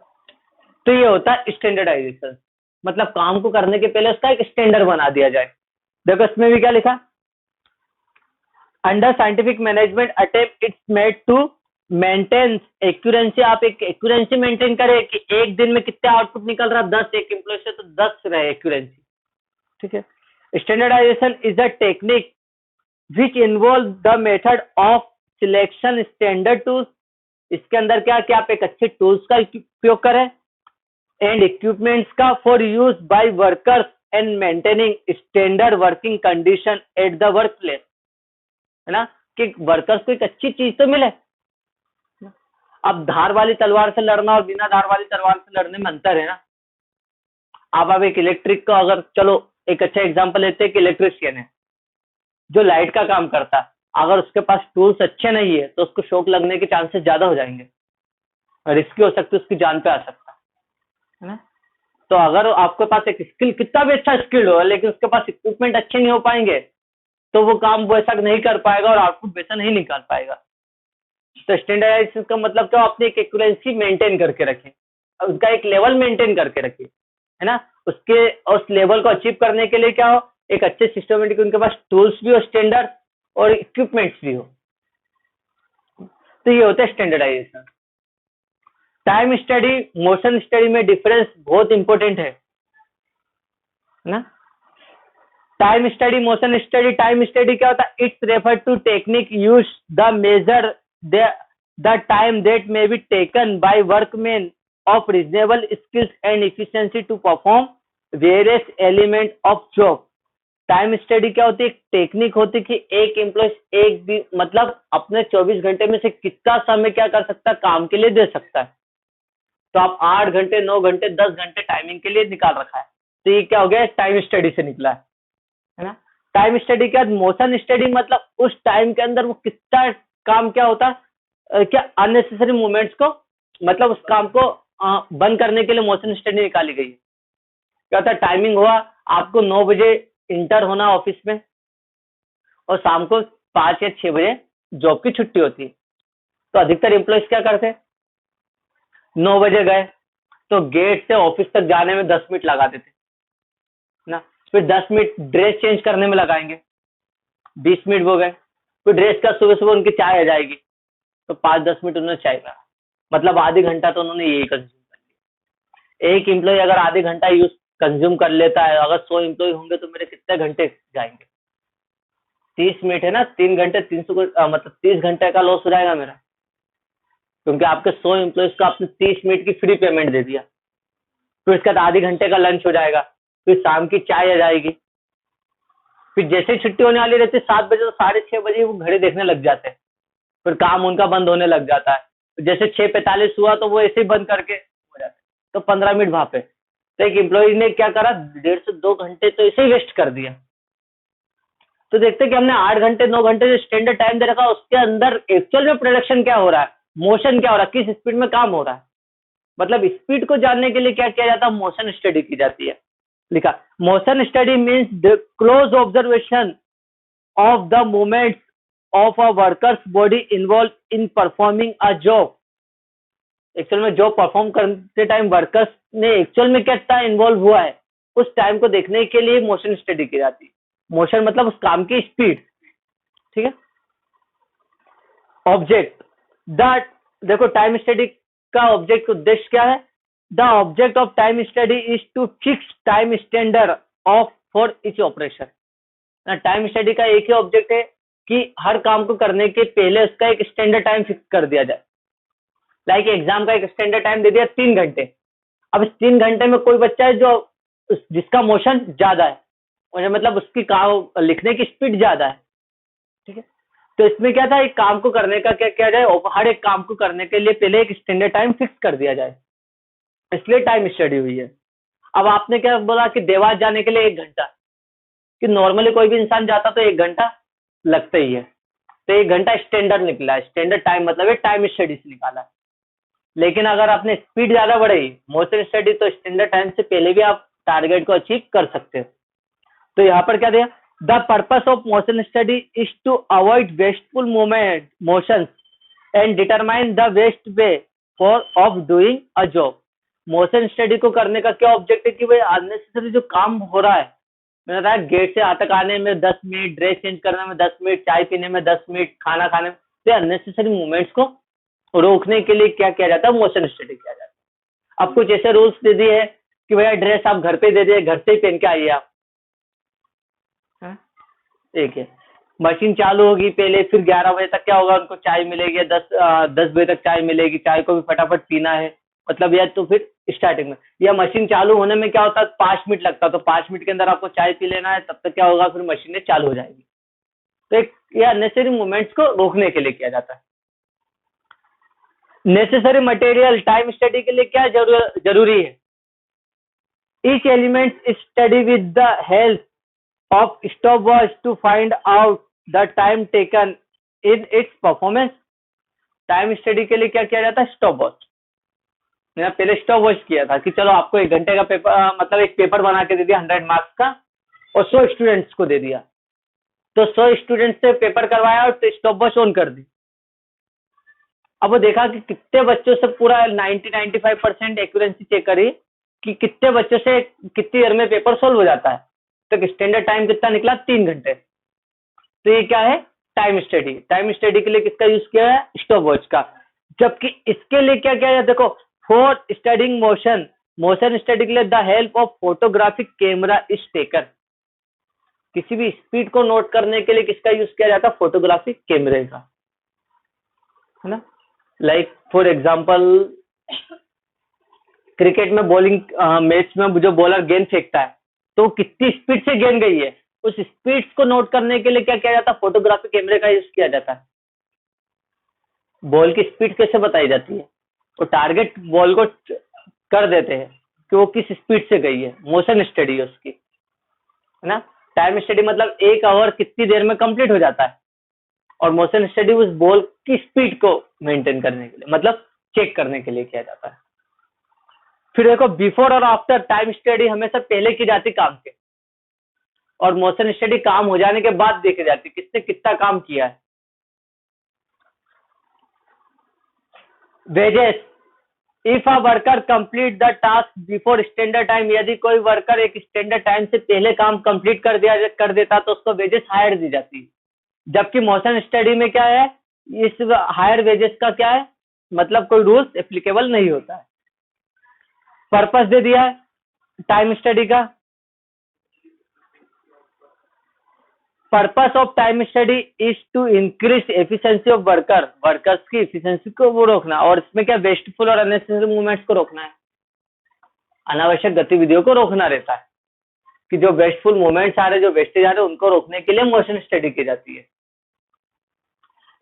तो ये होता है स्टैंडर्डाइजेशन। मतलब काम को करने के पहले उसका एक स्टैंडर्ड बना दिया जाए। देखो इसमें भी क्या लिखा, under scientific management attempt it's made to maintain accuracy. आप एक एक्यूरेंसी मेंटेन करें कि एक दिन में कितने आउटपुट निकल रहा, 10 एक एम्प्लॉय से तो 10 रहे एक्यूरेंसी, ठीक है। Standardisation is a technique which involve the method of selection standard tools. इसके अंदर क्या कि आप एक अच्छे टूल्स का उपयोग करें एंड इक्विपमेंट्स का for use by workers and maintaining standard working condition at the work place, है ना। कि वर्कर्स को एक अच्छी चीज तो मिले। अब धार वाली तलवार से लड़ना और बिना धार वाली तलवार से लड़ने में अंतर है ना। आप एक इलेक्ट्रिक का अगर, चलो एक अच्छा एग्जांपल लेते हैं कि इलेक्ट्रिशियन है जो लाइट का काम करता है, अगर उसके पास टूल्स अच्छे नहीं है तो उसको शॉक लगने के चांसेस ज्यादा हो जाएंगे, रिस्की हो सकती है, उसकी जान पे आ सकता है ना। तो अगर आपके पास एक स्किल, कितना भी अच्छा स्किल हो, लेकिन उसके पास इक्विपमेंट अच्छे नहीं हो पाएंगे तो वो काम वैसा नहीं कर पाएगा और आउटपुट वैसा नहीं निकाल पाएगा। तो स्टैंडर्डाइजेशन का मतलब क्या, अपनी एक एक्यूरेंसी मेंटेन करके रखें, उसका एक लेवल मेंटेन करके रखें, है ना। उसके उस लेवल को अचीव करने के लिए क्या हो, एक अच्छे सिस्टमेटिक उनके पास टूल्स भी हो स्टैंडर्ड और इक्विपमेंट्स भी हो। तो ये होता है standardisation. Time study, motion study में डिफरेंस बहुत इंपॉर्टेंट है ना। Time study, motion study. Time study क्या होता है, it's refer to technique use the measure the time that may be taken by workman of reasonable skills and efficiency to perform various element of job. Time study क्या होती है, एक technique होती है कि एक एम्प्लॉय एक दिन, मतलब अपने 24 घंटे में से कितना समय क्या कर सकता है, काम के लिए दे सकता है। तो आप 8 घंटे, 9 घंटे, 10 घंटे टाइमिंग के लिए निकाल रखा है, तो ये क्या हो गया, टाइम स्टडी से निकला है ना। टाइम स्टडी के बाद मोशन स्टडी, मतलब उस टाइम के अंदर वो कितना काम क्या होता है, क्या अननेसेसरी मूवमेंट्स को, मतलब उस काम को बंद करने के लिए मोशन स्टडी निकाली गई है। क्या होता है, टाइमिंग हुआ आपको 9 बजे इंटर होना ऑफिस में और शाम को 5 या 6 बजे जॉब की छुट्टी होती है। तो अधिकतर एम्प्लॉयज क्या करते हैं, 9 बजे गए तो गेट से ऑफिस तक जाने में 10 मिनट लगा देते ना, फिर 10 मिनट ड्रेस चेंज करने में लगाएंगे, 20 मिनट हो गए। फिर ड्रेस का सुबह सुबह उनकी चाय आ जाएगी तो 5-10 मिनट उन्होंने चाय पिया, मतलब आधे घंटा तो उन्होंने यही कंज्यूम कर लिया। एक एम्प्लॉय अगर आधे घंटा यूज कंज्यूम कर लेता है, अगर 100 एम्प्लॉय होंगे तो मेरे कितने घंटे जाएंगे, 30 मिनट है ना, 3 घंटे 300 मतलब 30 घंटे का लॉस हो जाएगा मेरा, क्योंकि आपके 100 एम्प्लॉयज को आपने 30 मिनट की फ्री पेमेंट दे दिया। फिर उसके बाद आधे घंटे का लंच हो जाएगा, फिर शाम की चाय आ जाएगी। फिर जैसे ही छुट्टी होने वाली रहती है 7 बजे, तो 6:30 वो घड़ी देखने लग जाते हैं, फिर काम उनका बंद होने लग जाता है। तो जैसे 6:45 हुआ तो वो ऐसे ही बंद करके हो जाते, तो 15 मिनट वहां पे। तो एक एम्प्लॉय ने क्या करा, 1.5 से 2 घंटे तो ऐसे ही वेस्ट कर दिया। तो देखते कि हमने 8 घंटे 9 घंटे जो स्टैंडर्ड टाइम दे रखा, उसके अंदर एक्चुअल में प्रोडक्शन क्या हो रहा है, मोशन क्या हो रहा है, किस स्पीड में काम हो रहा है। मतलब स्पीड को जानने के लिए क्या किया जाता है, मोशन स्टडी की जाती है। लिखा, motion study means the close observation of the movements of a workers body involve in performing a job. Actual में जॉब परफॉर्म करते टाइम वर्कर्स ने एक्चुअल में कितना इन्वॉल्व हुआ है, उस टाइम को देखने के लिए मोशन स्टडी की जाती है। मोशन मतलब उस काम की स्पीड, ठीक है। ऑब्जेक्ट दैट, देखो टाइम स्टडी का ऑब्जेक्ट उद्देश्य क्या है, the object of time study is to fix time standard of for each operation. ना टाइम स्टडी का एक ही ऑब्जेक्ट है कि हर काम को करने के पहले उसका एक स्टैंडर्ड टाइम फिक्स कर दिया जाए। लाइक एग्जाम का एक स्टैंडर्ड टाइम दे दिया 3 घंटे। अब इस 3 घंटे में कोई बच्चा है जो जिसका मोशन ज्यादा है, मतलब उसकी काम लिखने की स्पीड ज्यादा है, ठीक है। तो इसमें क्या था, एक काम को करने का क्या किया जाए, हर एक काम को करने के लिए पहले एक स्टैंडर्ड टाइम फिक्स कर दिया जाए, इसलिए टाइम स्टडी हुई है। अब आपने क्या बोला कि देवास जाने के लिए 1 घंटा, कि नॉर्मली कोई भी इंसान जाता तो 1 घंटा लगता ही है, तो 1 घंटा स्टैंडर्ड निकला है। स्टैंडर्ड टाइम मतलब है टाइम स्टडी से निकाला है। लेकिन अगर आपने स्पीड ज्यादा बढ़ाई मोशन स्टडी, तो स्टैंडर्ड टाइम से पहले भी आप टारगेट को अचीव कर सकते हो। तो यहाँ पर क्या दिया, the purpose of motion study is to avoid wasteful movement motion and determine the best way for of doing a job. Motion study को करने का क्या ऑब्जेक्ट है कि भाई अननेसेसरी जो काम हो रहा है, मैंने बताया गेट से यहाँ तक आने में 10 मिनट, ड्रेस चेंज करने में 10 मिनट, चाय पीने में 10 मिनट, खाना खाने में, तो अननेसेसरी मूवमेंट्स को रोकने के लिए क्या किया जाता है, मोशन स्टडी किया जाता है। अब कुछ ऐसे रूल्स दे दिए है कि भैया ड्रेस आप घर पे दे दिए, घर से ही पहन के आइए आप, एक है। मशीन चालू होगी पहले, फिर 11 बजे तक क्या होगा, उनको चाय मिलेगी, 10 बजे तक चाय मिलेगी, चाय को भी फटाफट पीना है, मतलब या तो फिर स्टार्टिंग में, या मशीन चालू होने में क्या होता है 5 मिनट लगता है, तो 5 मिनट के अंदर आपको चाय पी लेना है, तब तक क्या होगा, फिर मशीनें चालू हो जाएगी। तो एक ये अननेसेसरी मूवमेंट्स को रोकने के लिए किया जाता है। नेसेसरी मटेरियल टाइम स्टडी के लिए क्या जरूरी है, each element study with the help of stopwatch to find out the time taken in its performance। Time study के लिए क्या किया जाता है, स्टॉप वॉच। मैंने पहले स्टॉप वॉच किया था कि चलो आपको 1 घंटे का पेपर, मतलब एक पेपर बना के दे दिया 100 मार्क्स का, और 100 स्टूडेंट्स को दे दिया, तो 100 स्टूडेंट्स से पेपर करवाया और स्टॉप वॉच ऑन कर दी। अब वो देखा कि कितने बच्चों से पूरा 90-95% एक्यूरेंसी चेक करी कि कितने बच्चों से कितनी देर में पेपर सोल्व हो जाता है, तो स्टैंडर्ड टाइम कितना निकला, 3 घंटे। तो ये क्या है, टाइम स्टडी। टाइम स्टडी के लिए किसका यूज किया है, स्टॉप वॉच का। जबकि इसके लिए क्या किया है, देखो, for studying motion, motion study के लिए the help of photographic camera is taken. किसी भी स्पीड को नोट करने के लिए किसका यूज किया जाता है, फोटोग्राफिक कैमरे का, है ना। लाइक फॉर एग्जाम्पल क्रिकेट में बॉलिंग मैच में जो बॉलर गेंद फेंकता है, तो कितनी स्पीड से गेंद गई है, उस स्पीड को नोट करने के लिए क्या किया जाता है, फोटोग्राफी कैमरे का यूज किया जाता है। बॉल की स्पीड कैसे बताई जाती है, तो टारगेट बॉल को कर देते हैं कि वो किस स्पीड से गई है, मोशन स्टडी है उसकी, है ना। टाइम स्टडी मतलब 1 आवर कितनी देर में कंप्लीट हो जाता है, और मोशन स्टडी उस बॉल की स्पीड को मेंटेन करने के लिए, मतलब चेक करने के लिए किया जाता है। फिर देखो, बिफोर और आफ्टर टाइम स्टडी हमेशा पहले की जाती काम के, और मोशन स्टडी काम हो जाने के बाद देखी जाती किसने कितना काम किया है। Wages, if a worker complete the task before standard time, यदि कोई वर्कर एक स्टैंडर्ड टाइम से पहले काम कंप्लीट कर देता तो उसको वेजेस हायर दी जाती है। जबकि मोशन स्टडी में क्या है, इस हायर वेजेस का क्या है, मतलब कोई रूल्स एप्लीकेबल नहीं होता है। पर्पस दे दिया है टाइम स्टडी का, purpose of time study is to increase efficiency of workers की एफिशिएंसी को वो रोकना, और इसमें क्या वेस्टफुल और अननेसेसरी मूवमेंट्स को रोकना है, अनावश्यक गतिविधियों को रोकना रहता है, कि जो वेस्टफुल मूवमेंट्स आ रहे, जो वेस्टेज आ रहे, उनको रोकने के लिए मोशन स्टडी की जाती है।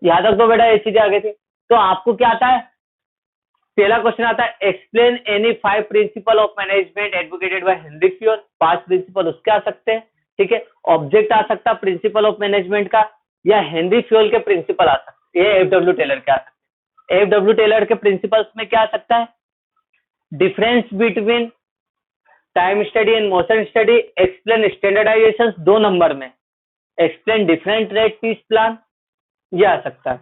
यहां तक तो बेटा ये चीजें आ गई थी। तो आपको क्या आता है, पहला क्वेश्चन आता है, explain any 5 principle of management advocated by Henry Fayol. 5 principle उसके आ सकते हैं, ठीक है। ऑब्जेक्ट आ सकता है प्रिंसिपल ऑफ मैनेजमेंट का, या हेनरी फ्यूल के प्रिंसिपल आ सकते हैं, ये एफ.डब्ल्यू. टेलर के आ सकते हैं। एफ.डब्ल्यू. टेलर के प्रिंसिपल्स में क्या आ सकता है, difference between time study and motion study, explain standardization 2 number में, explain different rate piece plan, ये आ सकता है,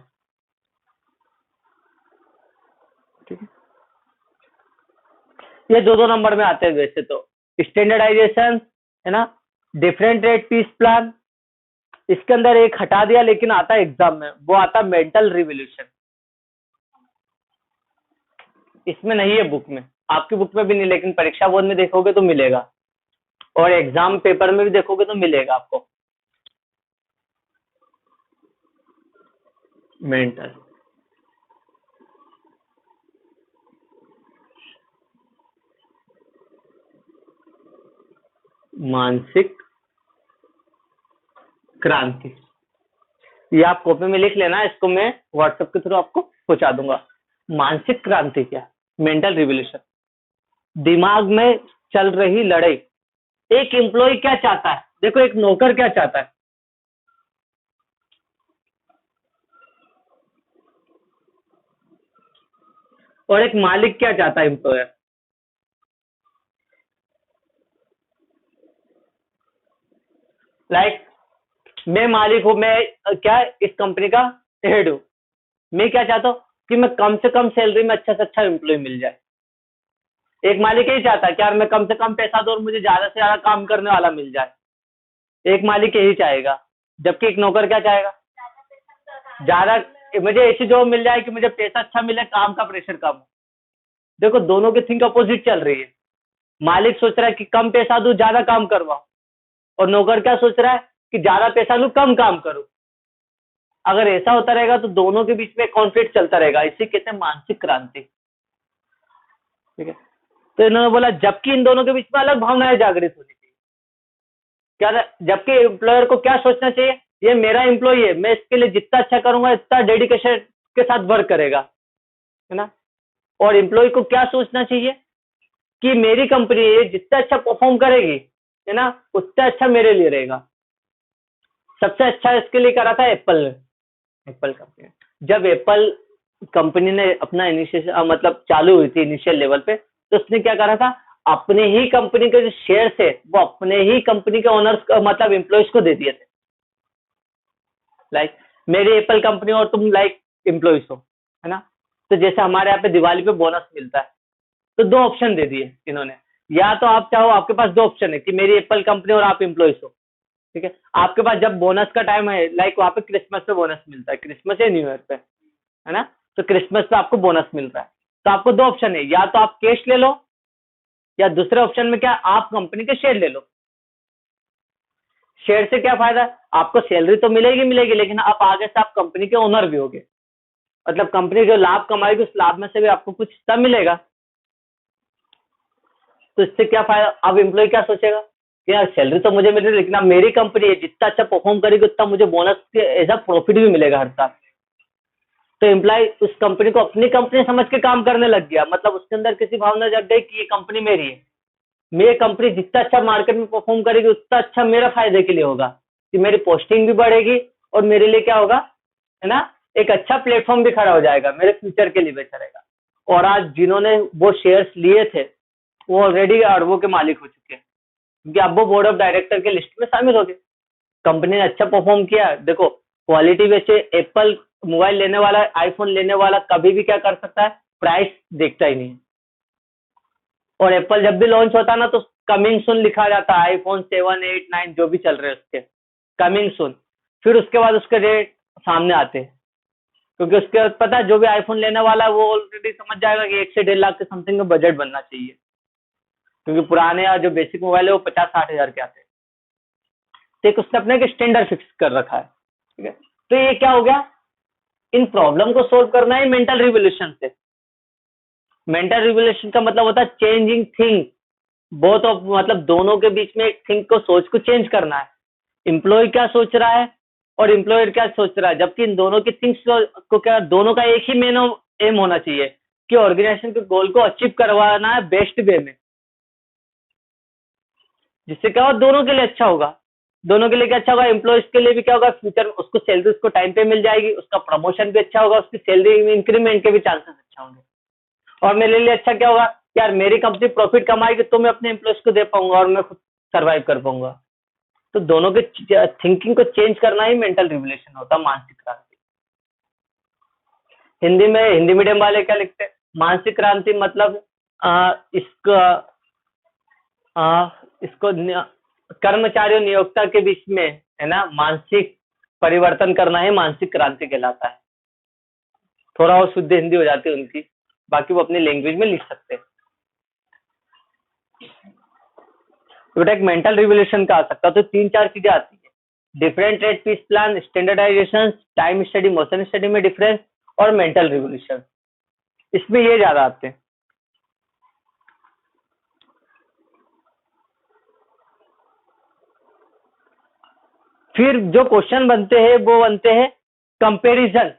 ठीक है। ये 2 नंबर में आते हैं वैसे तो, स्टैंडर्डाइजेशन, है ना, डिफरेंट रेट पीस प्लान। इसके अंदर एक हटा दिया लेकिन आता है एग्जाम में, वो आता मेंटल रिवोल्यूशन, इसमें नहीं है बुक में, आपकी बुक में भी नहीं, लेकिन परीक्षा बोर्ड में देखोगे तो मिलेगा, और एग्जाम पेपर में भी देखोगे तो मिलेगा आपको। मेंटल, मानसिक क्रांति, ये आप कॉपी में लिख लेना, इसको मैं व्हाट्सएप के थ्रू आपको पहुंचा दूंगा। मानसिक क्रांति क्या, मेंटल रिवोल्यूशन, दिमाग में चल रही लड़ाई। एक एम्प्लॉय क्या चाहता है, देखो एक नौकर क्या चाहता है, और एक मालिक क्या चाहता है, एम्प्लॉयर। लाइक मैं मालिक हूं, मैं क्या इस कंपनी का हेड हूं, मैं क्या चाहता हूं कि मैं कम से कम सैलरी में अच्छा से अच्छा एम्प्लॉय मिल जाए। एक मालिक यही चाहता है कि यार मैं कम से कम पैसा दूं और मुझे ज्यादा से ज्यादा काम करने वाला मिल जाए, एक मालिक यही चाहेगा। जबकि एक नौकर क्या चाहेगा, ज्यादा, मुझे ऐसी जॉब मिल जाए कि मुझे पैसा अच्छा मिले, काम का प्रेशर कम हो। देखो दोनों की थिंक अपोजिट चल रही है। मालिक सोच रहा है कि कम पैसा दूं, ज्यादा काम करवाओ, और नौकर क्या सोच रहा है कि ज्यादा पैसा लूं, कम काम करूं। अगर ऐसा होता रहेगा तो दोनों के बीच में कॉन्फ्लिक्ट चलता रहेगा, इसी कहते हैं मानसिक क्रांति। ठीक है, तो इन्होंने बोला जबकि इन दोनों के बीच में अलग भावनाएं जागृत होनी चाहिए। क्या जबकि एम्प्लॉयर को क्या सोचना चाहिए, ये मेरा एम्प्लॉय है, मैं इसके लिए जितना अच्छा करूंगा इतना डेडिकेशन के साथ वर्क करेगा, है ना। और एम्प्लॉय को क्या सोचना चाहिए कि मेरी कंपनी है, जितना अच्छा परफॉर्म करेगी, है ना, उतना अच्छा मेरे लिए रहेगा। सबसे अच्छा इसके लिए करा था एप्पल ने। एप्पल कंपनी, जब एप्पल कंपनी ने अपना इनिशिएशन मतलब चालू हुई थी इनिशियल लेवल पे, तो उसने क्या करा था, अपने ही कंपनी के जो शेयर थे वो अपने ही कंपनी के ओनर्स मतलब एम्प्लॉयज को दे दिए थे। लाइक मेरी एप्पल कंपनी और तुम लाइक एम्प्लॉयज हो, है ना। तो जैसे हमारे यहाँ पे दिवाली पे बोनस मिलता है, तो दो ऑप्शन दे दिए इन्होंने, या तो आप चाहो, आपके पास दो ऑप्शन है कि मेरी एप्पल कंपनी और आप एम्प्लॉयज हो। ठीक है, आपके पास जब बोनस का टाइम है, लाइक वहां पे क्रिसमस पे बोनस मिलता है, क्रिसमस या न्यू ईयर पे, है ना, तो क्रिसमस पे आपको बोनस मिल रहा है। तो आपको दो ऑप्शन है, या तो आप कैश ले लो, या दूसरे ऑप्शन में क्या, आप कंपनी के शेयर ले लो। शेयर से क्या फायदा है, आपको सैलरी तो मिलेगी मिलेगी, लेकिन आप आगे से आप कंपनी के ओनर भी होगे, मतलब कंपनी जो लाभ कमाएगी उस लाभ में से भी आपको कुछ हिस्सा मिलेगा। तो इससे क्या फायदा, अब एम्प्लॉय क्या सोचेगा कि यार सैलरी तो मुझे मिल रही है, लेकिन अब मेरी कंपनी है, जितना अच्छा परफॉर्म करेगी उतना मुझे बोनस एज अ प्रॉफिट भी मिलेगा हर साल। तो एम्प्लॉय उस कंपनी को अपनी कंपनी समझ के काम करने लग गया, मतलब उसके अंदर किसी भावना जग गई कि ये कंपनी मेरी है, मेरी कंपनी जितना अच्छा मार्केट में परफॉर्म करेगी उतना अच्छा मेरा फायदे के लिए होगा, कि मेरी पोस्टिंग भी बढ़ेगी, और मेरे लिए क्या होगा, है ना, एक अच्छा प्लेटफॉर्म भी खड़ा हो जाएगा, मेरे फ्यूचर के लिए बेहतर रहेगा। और आज जिन्होंने वो शेयर्स लिए थे वो ऑलरेडी अरबों के मालिक हो चुके हैं, क्योंकि अब वो बोर्ड ऑफ डायरेक्टर के लिस्ट में शामिल हो गए। कंपनी ने अच्छा परफॉर्म किया, देखो क्वालिटी वैसे एप्पल मोबाइल लेने वाला, आईफोन लेने वाला कभी भी क्या कर सकता है, प्राइस देखता ही नहीं है। और एप्पल जब भी लॉन्च होता है ना, तो कमिंग सुन लिखा जाता है, आईफोन 7, 8, 9 जो भी चल रहे हैं उसके कमिंग सुन, फिर उसके बाद उसके रेट सामने आते हैं, क्योंकि उसके बाद पता है जो भी आईफोन लेने वाला है वो ऑलरेडी समझ जाएगा कि 1 से 1.5 लाख के समथिंग में बजट बनना चाहिए, क्योंकि पुराने या जो बेसिक मोबाइल है वो 50-60 हज़ार के आते हैं। तो एक उसने अपने एक स्टैंडर्ड फिक्स कर रखा है। ठीक है, तो ये क्या हो गया, इन प्रॉब्लम को सोल्व करना है मेंटल रिवोल्यूशन से। मेंटल रिवोल्यूशन का मतलब होता है चेंजिंग थिंग, बोथ ऑफ, मतलब दोनों के बीच में एक थिंक को, सोच को चेंज करना है। एम्प्लॉय क्या सोच रहा है और एम्प्लॉयर क्या सोच रहा है, जबकि इन दोनों की थिंक्स को क्या, दोनों का एक ही मेन एम होना चाहिए कि ऑर्गेनाइजेशन के गोल को अचीव करवाना है बेस्ट वे में, जिससे क्या होगा, दोनों के लिए अच्छा होगा। दोनों के लिए क्या अच्छा होगा, एम्प्लॉयज के लिए भी क्या होगा, फ्यूचर में उसको सैलरी उसको टाइम पे मिल जाएगी, उसका प्रमोशन भी अच्छा होगा, उसकी सैलरी में इंक्रीमेंट के भी चांसेस अच्छा होंगे। और मेरे लिए अच्छा क्या होगा, यार मेरी कंपनी प्रॉफिट कमाएगी तो मैं अपने एम्प्लॉयज को दे पाऊंगा और मैं खुद सर्वाइव कर पाऊंगा। तो दोनों के थिंकिंग को चेंज करना ही मेंटल रिवोल्यूशन होता है, मानसिक क्रांति। हिंदी में, हिंदी मीडियम वाले क्या लिखते हैं, मानसिक क्रांति मतलब इसका इसको कर्मचारियों नियोक्ता के बीच में, है ना, मानसिक परिवर्तन करना ही मानसिक क्रांति कहलाता है। थोड़ा और शुद्ध हिंदी हो जाती है उनकी, बाकी वो अपनी लैंग्वेज में लिख सकते हैं। तो बेटा एक मेंटल रिवोल्यूशन का आ सकता है, तो 3-4 चीजें आती है, different rate piece plan, standardisation, time study, motion study में डिफरेंस और मेंटल रिवोल्यूशन, इसमें ये ज्यादा आते हैं। फिर जो क्वेश्चन बनते हैं वो बनते हैं कंपैरिजन।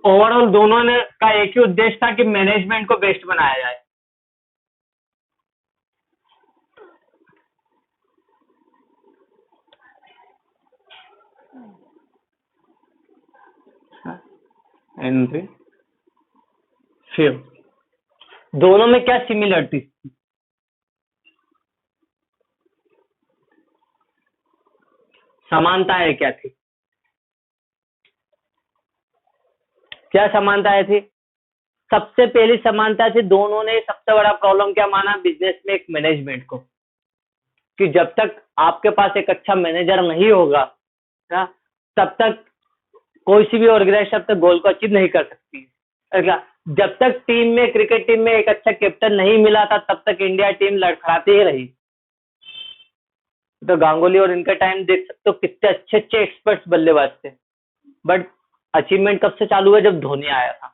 ओवरऑल दोनों ने का एक ही उद्देश्य था कि मैनेजमेंट को बेस्ट बनाया जाए। एंड फिर दोनों में क्या सिमिलरिटी, समानताएं क्या थी? क्या समानताएं थी? सबसे पहली समानता थी, दोनों ने सबसे बड़ा प्रॉब्लम क्या माना बिजनेस में एक मैनेजमेंट को, कि जब तक आपके पास एक अच्छा मैनेजर नहीं होगा ना, तब तक कोई सी भी ऑर्गेनाइजेशन तब तक गोल को अचीव नहीं कर सकती है। जब तक टीम में, क्रिकेट टीम में एक अच्छा कैप्टन नहीं मिला था, तब तक इंडिया टीम लड़खड़ाती ही रही। तो गांगुली और इनका टाइम देख सकते हो, कितने अच्छे अच्छे एक्सपर्ट्स बल्लेबाज थे, बट अचीवमेंट कब से चालू है? जब धोनी आया था,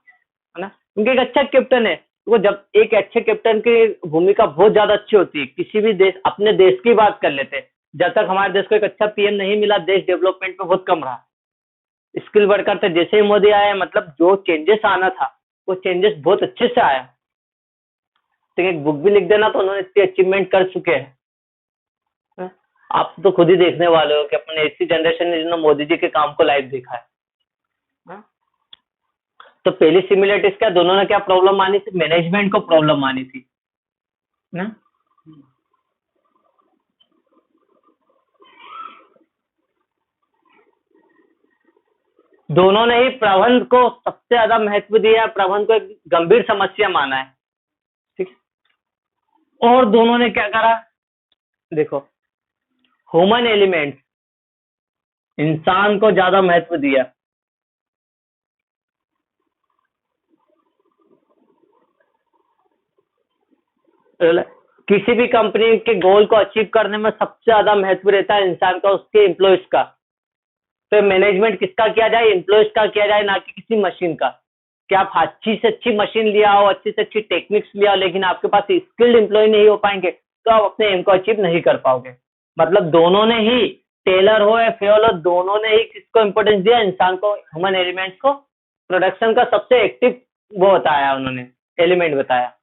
है ना। उनके एक अच्छा कैप्टन है, वो जब एक अच्छे कैप्टन की भूमिका बहुत ज्यादा अच्छी होती है, किसी भी देश, अपने देश की बात कर लेते हैं, जब तक हमारे देश को एक अच्छा पीएम नहीं मिला, देश डेवलपमेंट में बहुत कम रहा। स्किल वर्कर थे, जैसे ही मोदी आया, मतलब जो चेंजेस आना था वो चेंजेस बहुत अच्छे से आया। तो एक बुक भी लिख देना, तो उन्होंने इतनी अचीवमेंट कर चुके हैं। आप तो खुद ही देखने वाले हो कि अपने ऐसी जनरेशन ने जिन्होंने मोदी जी के काम को लाइव देखा है। तो पहली सिमिलरिटीज क्या, दोनों ने क्या प्रॉब्लम मानी थी? मैनेजमेंट को प्रॉब्लम मानी थी ना। दोनों ने ही प्रबंध को सबसे ज्यादा महत्व दिया, प्रबंध को एक गंभीर समस्या माना है, ठीक। और दोनों ने क्या करा, देखो, ह्यूमन एलिमेंट, इंसान को ज्यादा महत्व दिया। किसी भी कंपनी के गोल को अचीव करने में सबसे ज्यादा महत्व रहता है इंसान का, उसके एम्प्लॉयज का। तो मैनेजमेंट किसका किया जाए? एम्प्लॉयज का किया जाए, ना कि किसी मशीन का। कि आप अच्छी से अच्छी मशीन ले आओ, अच्छी से अच्छी टेक्निक्स ले आओ, लेकिन आपके पास स्किल्ड एम्प्लॉय नहीं हो पाएंगे, तो आप अपने एम को अचीव नहीं कर पाओगे। मतलब दोनों ने ही, टेलर हो या फ्यूल हो, दोनों ने ही किसको इंपॉर्टेंस दिया? इंसान को, ह्यूमन एलिमेंट्स को प्रोडक्शन का सबसे एक्टिव वो बताया उन्होंने, एलिमेंट बताया।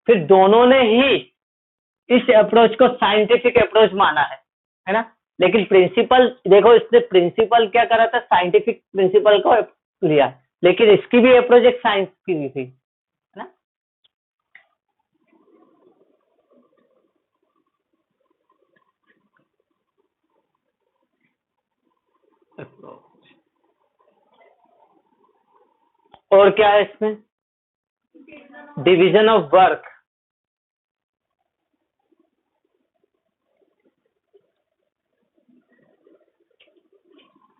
फिर दोनों ने ही इस अप्रोच को साइंटिफिक अप्रोच माना है ना। लेकिन प्रिंसिपल देखो, इसने प्रिंसिपल क्या करा था? साइंटिफिक प्रिंसिपल को लिया, लेकिन इसकी भी अप्रोच एक साइंस की भी थी, है ना। और क्या है इसमें? Division of work.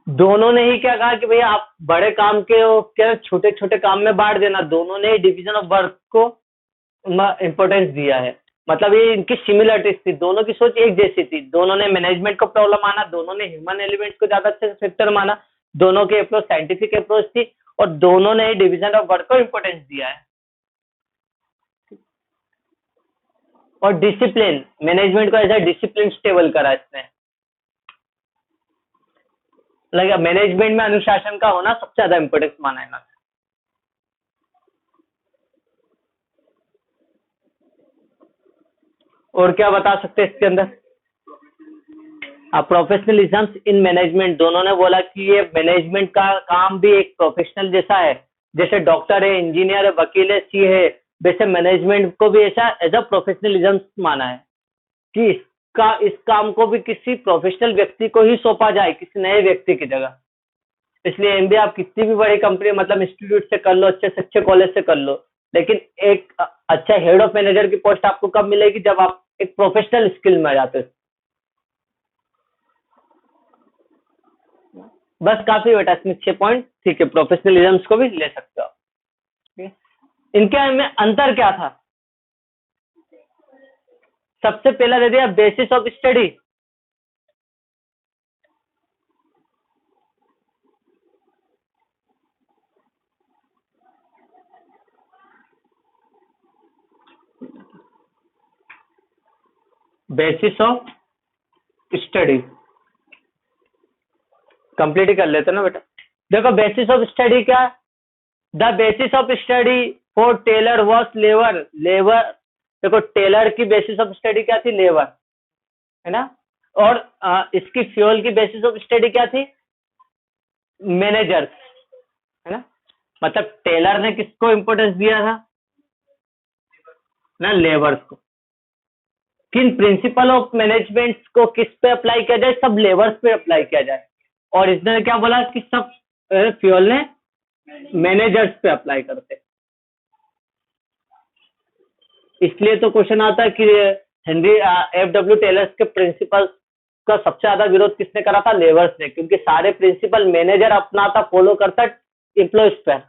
दोनों ने ही क्या कहा कि भैया आप बड़े काम के हो क्या, छोटे छोटे काम में बांट देना। दोनों ने ही डिवीजन ऑफ वर्क को इंपॉर्टेंस दिया है। मतलब ये इनकी सिमिलरिटीज थी, दोनों की सोच एक जैसी थी। दोनों ने मैनेजमेंट को प्रॉब्लम माना, दोनों ने ह्यूमन एलिमेंट्स को ज्यादा अच्छे फैक्टर माना, दोनों की अप्रोच साइंटिफिक अप्रोच थी, और दोनों ने ही डिवीजन ऑफ वर्क को इंपॉर्टेंस दिया है। और डिसिप्लिन, मैनेजमेंट को ऐसा डिसिप्लिन स्टेबल करा इसने। लगा मैनेजमेंट में अनुशासन का होना सबसे ज्यादा इंपॉर्टेंस माना है ना। और क्या बता सकते हैं इसके अंदर? प्रोफेशनलिज्म इन मैनेजमेंट, दोनों ने बोला कि ये मैनेजमेंट का काम भी एक प्रोफेशनल जैसा है। जैसे डॉक्टर है, इंजीनियर है, वकील है, सी है, वैसे मैनेजमेंट को भी ऐसा एज अ प्रोफेशनलिज्म माना है कि इस काम को भी किसी प्रोफेशनल व्यक्ति को ही सौंपा जाए, किसी नए व्यक्ति की जगह। इसलिए एमबीए आप कितनी भी बड़ी कंपनी, मतलब इंस्टीट्यूट से कर लो, अच्छे से अच्छे कॉलेज से कर लो, लेकिन एक अच्छा हेड ऑफ मैनेजर की पोस्ट आपको कब मिलेगी, जब आप एक प्रोफेशनल स्किल में आ जाते हो। बस काफी बेटा, इसमें 6 पॉइंट, ठीक है, प्रोफेशनलिज्म को भी ले सकते हो। ठीक है? इनके में अंतर क्या था? सबसे पहला दे दिया basis of study. Basis of study complete ही कर लेते ना बेटा। देखो बेसिस ऑफ स्टडी क्या, the basis of study for Taylor was labour. Labour, देखो टेलर की बेसिस ऑफ स्टडी क्या थी, लेबर, है ना। और इसकी फ्यूल की बेसिस ऑफ स्टडी क्या थी, मैनेजर्स, है ना। मतलब टेलर ने किसको इंपॉर्टेंस दिया था ना, लेबर्स को। किन प्रिंसिपल ऑफ मैनेजमेंट को किस पे अप्लाई किया जाए, सब लेबर्स पे अप्लाई किया जाए। और इसने क्या बोला कि सब फ्यूल ने मैनेजर्स पे अप्लाई करते। इसलिए तो क्वेश्चन आता है कि हेनरी एफ.डब्ल्यू. टेलर्स के प्रिंसिपल का सबसे ज्यादा विरोध किसने करा था, लेबर्स ने, क्योंकि सारे प्रिंसिपल मैनेजर अपनाता, फॉलो करता एम्प्लॉयज पे,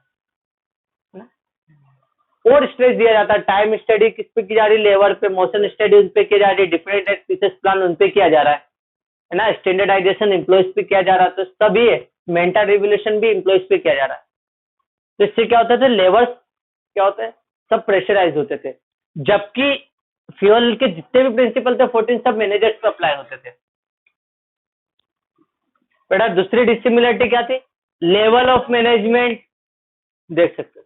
और स्ट्रेस दिया जाता है। टाइम स्टडी किस पे की जा रही, लेबर पे। मोशन स्टडी उन पे की जा रही है। डिफरेंट एक्सपीरियंस प्लान उन पे किया जा रहा है ना। स्टैंडर्डाइजेशन एम्प्लॉयज पे किया जा रहा है। तो सभी है, मेंटल रिवोल्यूशन भी एम्प्लॉयज पे किया जा रहा है। तो इससे क्या होता था, लेबर्स क्या होता है, सब प्रेशराइज होते थे। जबकि फ्यूल के जितने भी प्रिंसिपल थे 14, सब मैनेजर्स पे अप्लाई होते थे। बेटा दूसरी डिसिमिलरिटी क्या थी, लेवल ऑफ मैनेजमेंट, देख सकते हो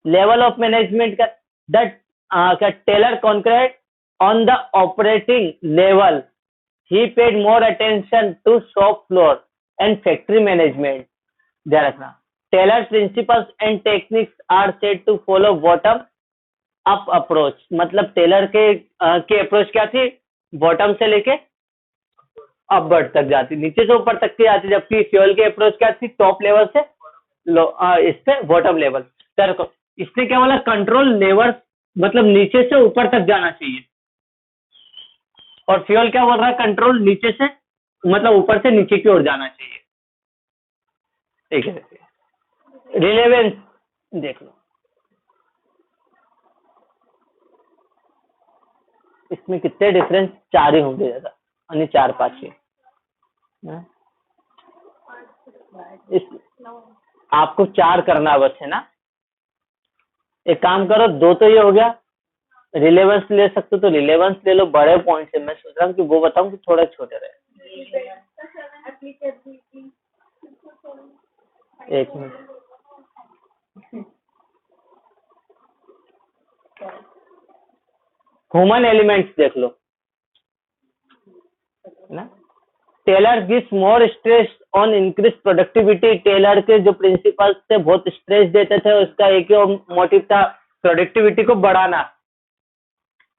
लेवल ऑफ मैनेजमेंट का, दैट क्या Taylor concentrated on the operating level, he paid more attention to shop floor and factory management. ध्यान रखना, Taylor principles and techniques are said to follow bottom up approach. मतलब Taylor के approach क्या थी, bottom से लेके upward तक जाती, नीचे से ऊपर तक की जाती। जबकि फ्यूल की अप्रोच क्या थी, टॉप लेवल से लो इस पे बॉटम लेवल। देखो इसने क्या बोला, कंट्रोल लेवल, मतलब नीचे से ऊपर तक जाना चाहिए। और फ्यूल क्या बोल रहा है, कंट्रोल नीचे से, मतलब ऊपर से नीचे की ओर जाना चाहिए। ठीक है, रिलेवेंस देख लो, इसमें कितने डिफरेंस, 4 ही होंगे ज्यादा, यानी 4-5 ही। इस आपको 4 करना बस, है ना। एक काम करो, 2 तो ये हो गया। रिलेवेंस ले सकते हो तो रिलेवेंस ले लो, बड़े पॉइंट से। मैं सोच रहा हूँ कि वो बताऊं कि थोड़े छोटे रहे। एक मिनट, ह्यूमन एलिमेंट्स देख लो ना। Taylor gives more stress on increase productivity. Taylor के जो प्रिंसिपल्स थे बहुत स्ट्रेस देते थे, उसका एक ही मोटिव था, प्रोडक्टिविटी को बढ़ाना।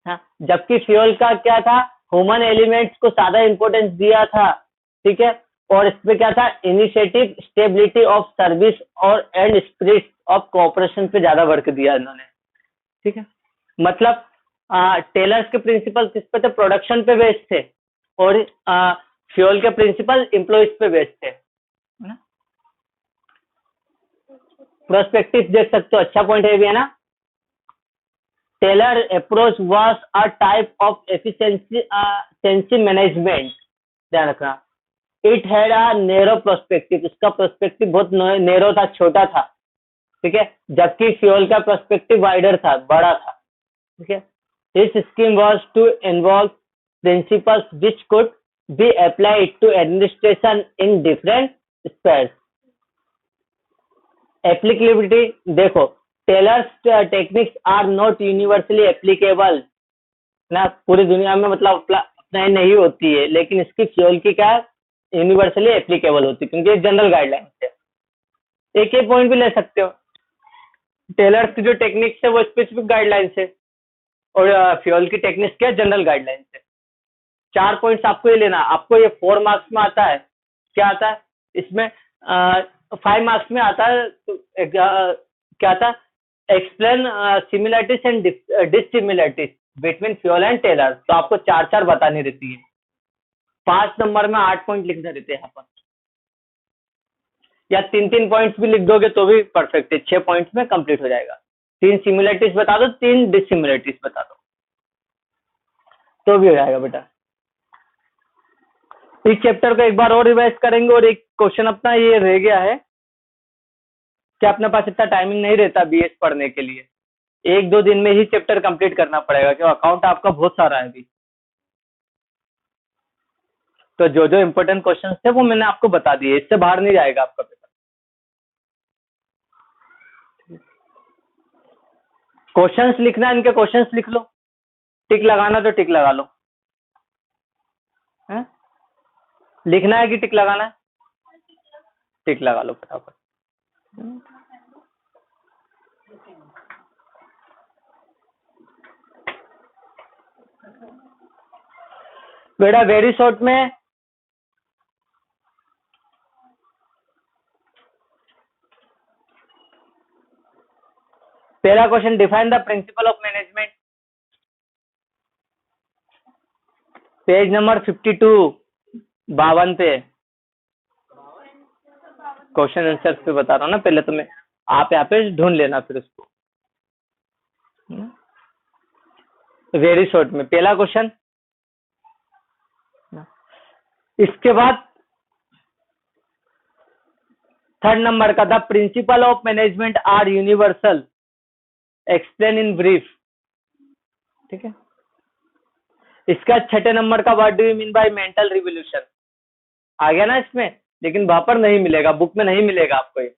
हाँ, जबकि फ्यूल का क्या था, ह्यूमन एलिमेंट्स को ज्यादा इंपॉर्टेंस दिया था। ठीक है, और इसमें क्या था, इनिशिएटिव, स्टेबिलिटी ऑफ सर्विस और एंड स्पिरिट ऑफ कोऑपरेशन पे ज्यादा वर्क दिया इन्होंने। ठीक है, मतलब टेलर्स के प्रिंसिपल किस पे थे, प्रोडक्शन पे बेस्ड थे, और फ्यूल के प्रिंसिपल एम्प्लॉयज पे बेस्ड थे। प्रोस्पेक्टिव देख सकते हो, अच्छा पॉइंट है भी, है ना। Taylor approach was a type of efficiency management. ध्यान रखना, it had a narrow perspective. इसका प्रोस्पेक्टिव बहुत नैरो था, छोटा था। ठीक है, जबकि फ्यूल का प्रोस्पेक्टिव वाइडर था, बड़ा था। ठीक है, this scheme was to involve principles which could be applied to administration in different spheres. Applicability देखो, Taylor's techniques are not universally applicable ना, पूरी दुनिया में मतलब अपना नहीं होती है, लेकिन इसकी फ्यूल की क्या यूनिवर्सली एप्लीकेबल होती है, क्योंकि जनरल गाइडलाइन है। एक ही पॉइंट भी ले सकते हो, टेलर्स की जो टेक्निक्स है वो स्पेसिफिक गाइडलाइन है, और फ्यूल की टेक्निक्स क्या जनरल गाइडलाइन है। 4 पॉइंट्स आपको ये लेना। आपको ये 4 मार्क्स में आता है, क्या आता है इसमें, 5 मार्क्स में आता है तो क्या आता है, explain similarities and dissimilarities between Fayol and Taylor, तो आपको 4-4 बतानी रहती है। 5 नंबर में 8 पॉइंट लिखने रहते हैं यहाँ पर, या 3-3 पॉइंट्स भी लिख दोगे तो भी परफेक्ट है, 6 पॉइंट्स में कंप्लीट हो जाएगा। 3 सिमिलरिटीज बता दो, 3 डिसिमिलरिटीज बता दो, तो भी हो जाएगा बेटा। इस चैप्टर को एक बार और रिवाइज करेंगे, और एक क्वेश्चन अपना ये रह गया है कि अपने पास इतना टाइमिंग नहीं रहता बीएस पढ़ने के लिए, 1-2 दिन में ही चैप्टर कंप्लीट करना पड़ेगा, क्यों अकाउंट आपका बहुत सारा है अभी। तो जो जो इम्पोर्टेंट क्वेश्चन थे वो मैंने आपको बता दिए, इससे बाहर नहीं जाएगा आपका पेपर। क्वेश्चंस लिखना, इनके क्वेश्चंस लिख लो, टिक लगाना तो टिक लगा लो, है? लिखना है कि टिक लगाना है? टिक लगा लो फटाफट। बेटा वेरी शॉर्ट में पहला question, define the principle of management, page number 52, 52 पे क्वेश्चन आंसर पे बता रहा हूँ ना, पहले तो मैं आप यहाँ पे ढूंढ लेना फिर उसको। वेरी शॉर्ट में पहला क्वेश्चन, इसके बाद 3rd नंबर का, the principle of management are universal, explain in brief, ठीक है। इसका 6 नंबर का, what do you mean by mental revolution, आ गया ना इसमें, लेकिन वहां पर नहीं मिलेगा, बुक में नहीं मिलेगा आपको ये।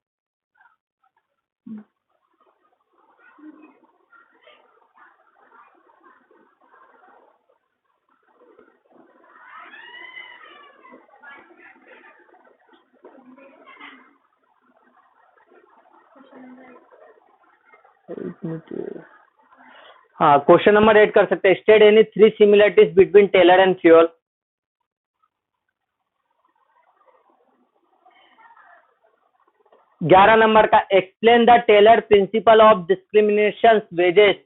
हाँ, क्वेश्चन नंबर 8 कर सकते हैं, state any 3 similarities between Taylor and Fayol. 11 number का, explain the Taylor principle of discrimination wages,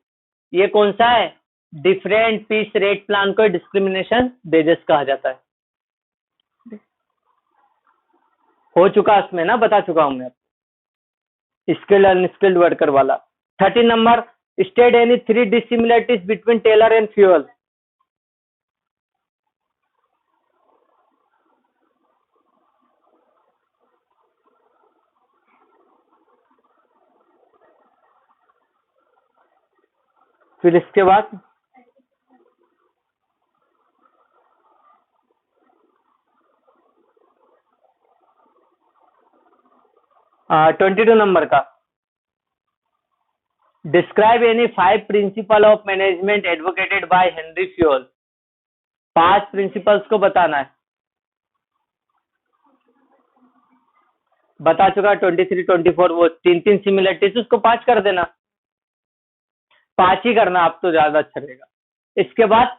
ये कौन सा है? डिफरेंट पीस रेट प्लान को डिस्क्रिमिनेशन वेजेस कहा जाता है। हो चुका इसमें ना, बता चुका हूं मैं, स्किल्ड अनस्किल्ड वर्कर वाला। 13 number, state any 3 dissimilarities between Taylor and Fayol. फिर इसके बाद 22 नंबर का, describe any 5 principle of management advocated by Henry Fayol. 5 principles को बताना है, बता चुका। 23, 24 वो 3-3 सिमिलरिटीज, उसको 5 कर देना, 5 ही करना आप तो ज्यादा अच्छा रहेगा। इसके बाद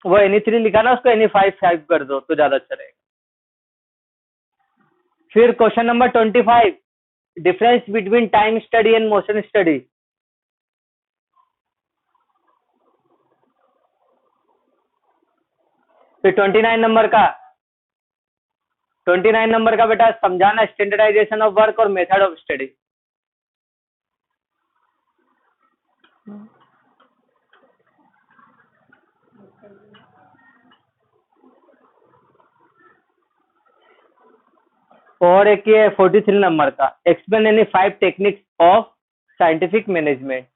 वो एनी 3 लिखा ना, उसको एनी 5 कर दो तो ज्यादा अच्छा रहेगा। फिर question number 25, difference between time study and motion study. फिर 29 नंबर का, 29 नंबर का बेटा, समझाना स्टैंडर्डाइजेशन ऑफ वर्क और मेथड ऑफ स्टडी। और एक ये 43 नंबर का, explain any 5 techniques of scientific management.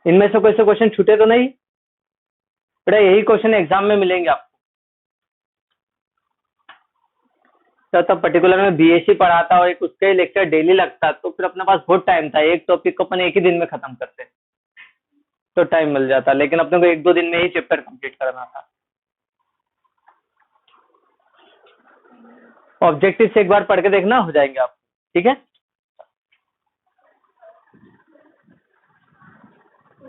इनमें से कोई से क्वेश्चन छूटे तो नहीं बेटा? यही क्वेश्चन एग्जाम में मिलेंगे आपको। तो तब पर्टिकुलर में बीएससी पढ़ाता और एक उसके लेक्चर डेली लगता, तो फिर अपने पास बहुत टाइम था, एक टॉपिक को अपन एक ही दिन में खत्म करते तो टाइम मिल जाता, लेकिन अपने को 1-2 दिन में ही चैप्टर कंप्लीट करना था। ऑब्जेक्टिव से एक बार पढ़ के देखना, हो जाएंगे आप, ठीक है।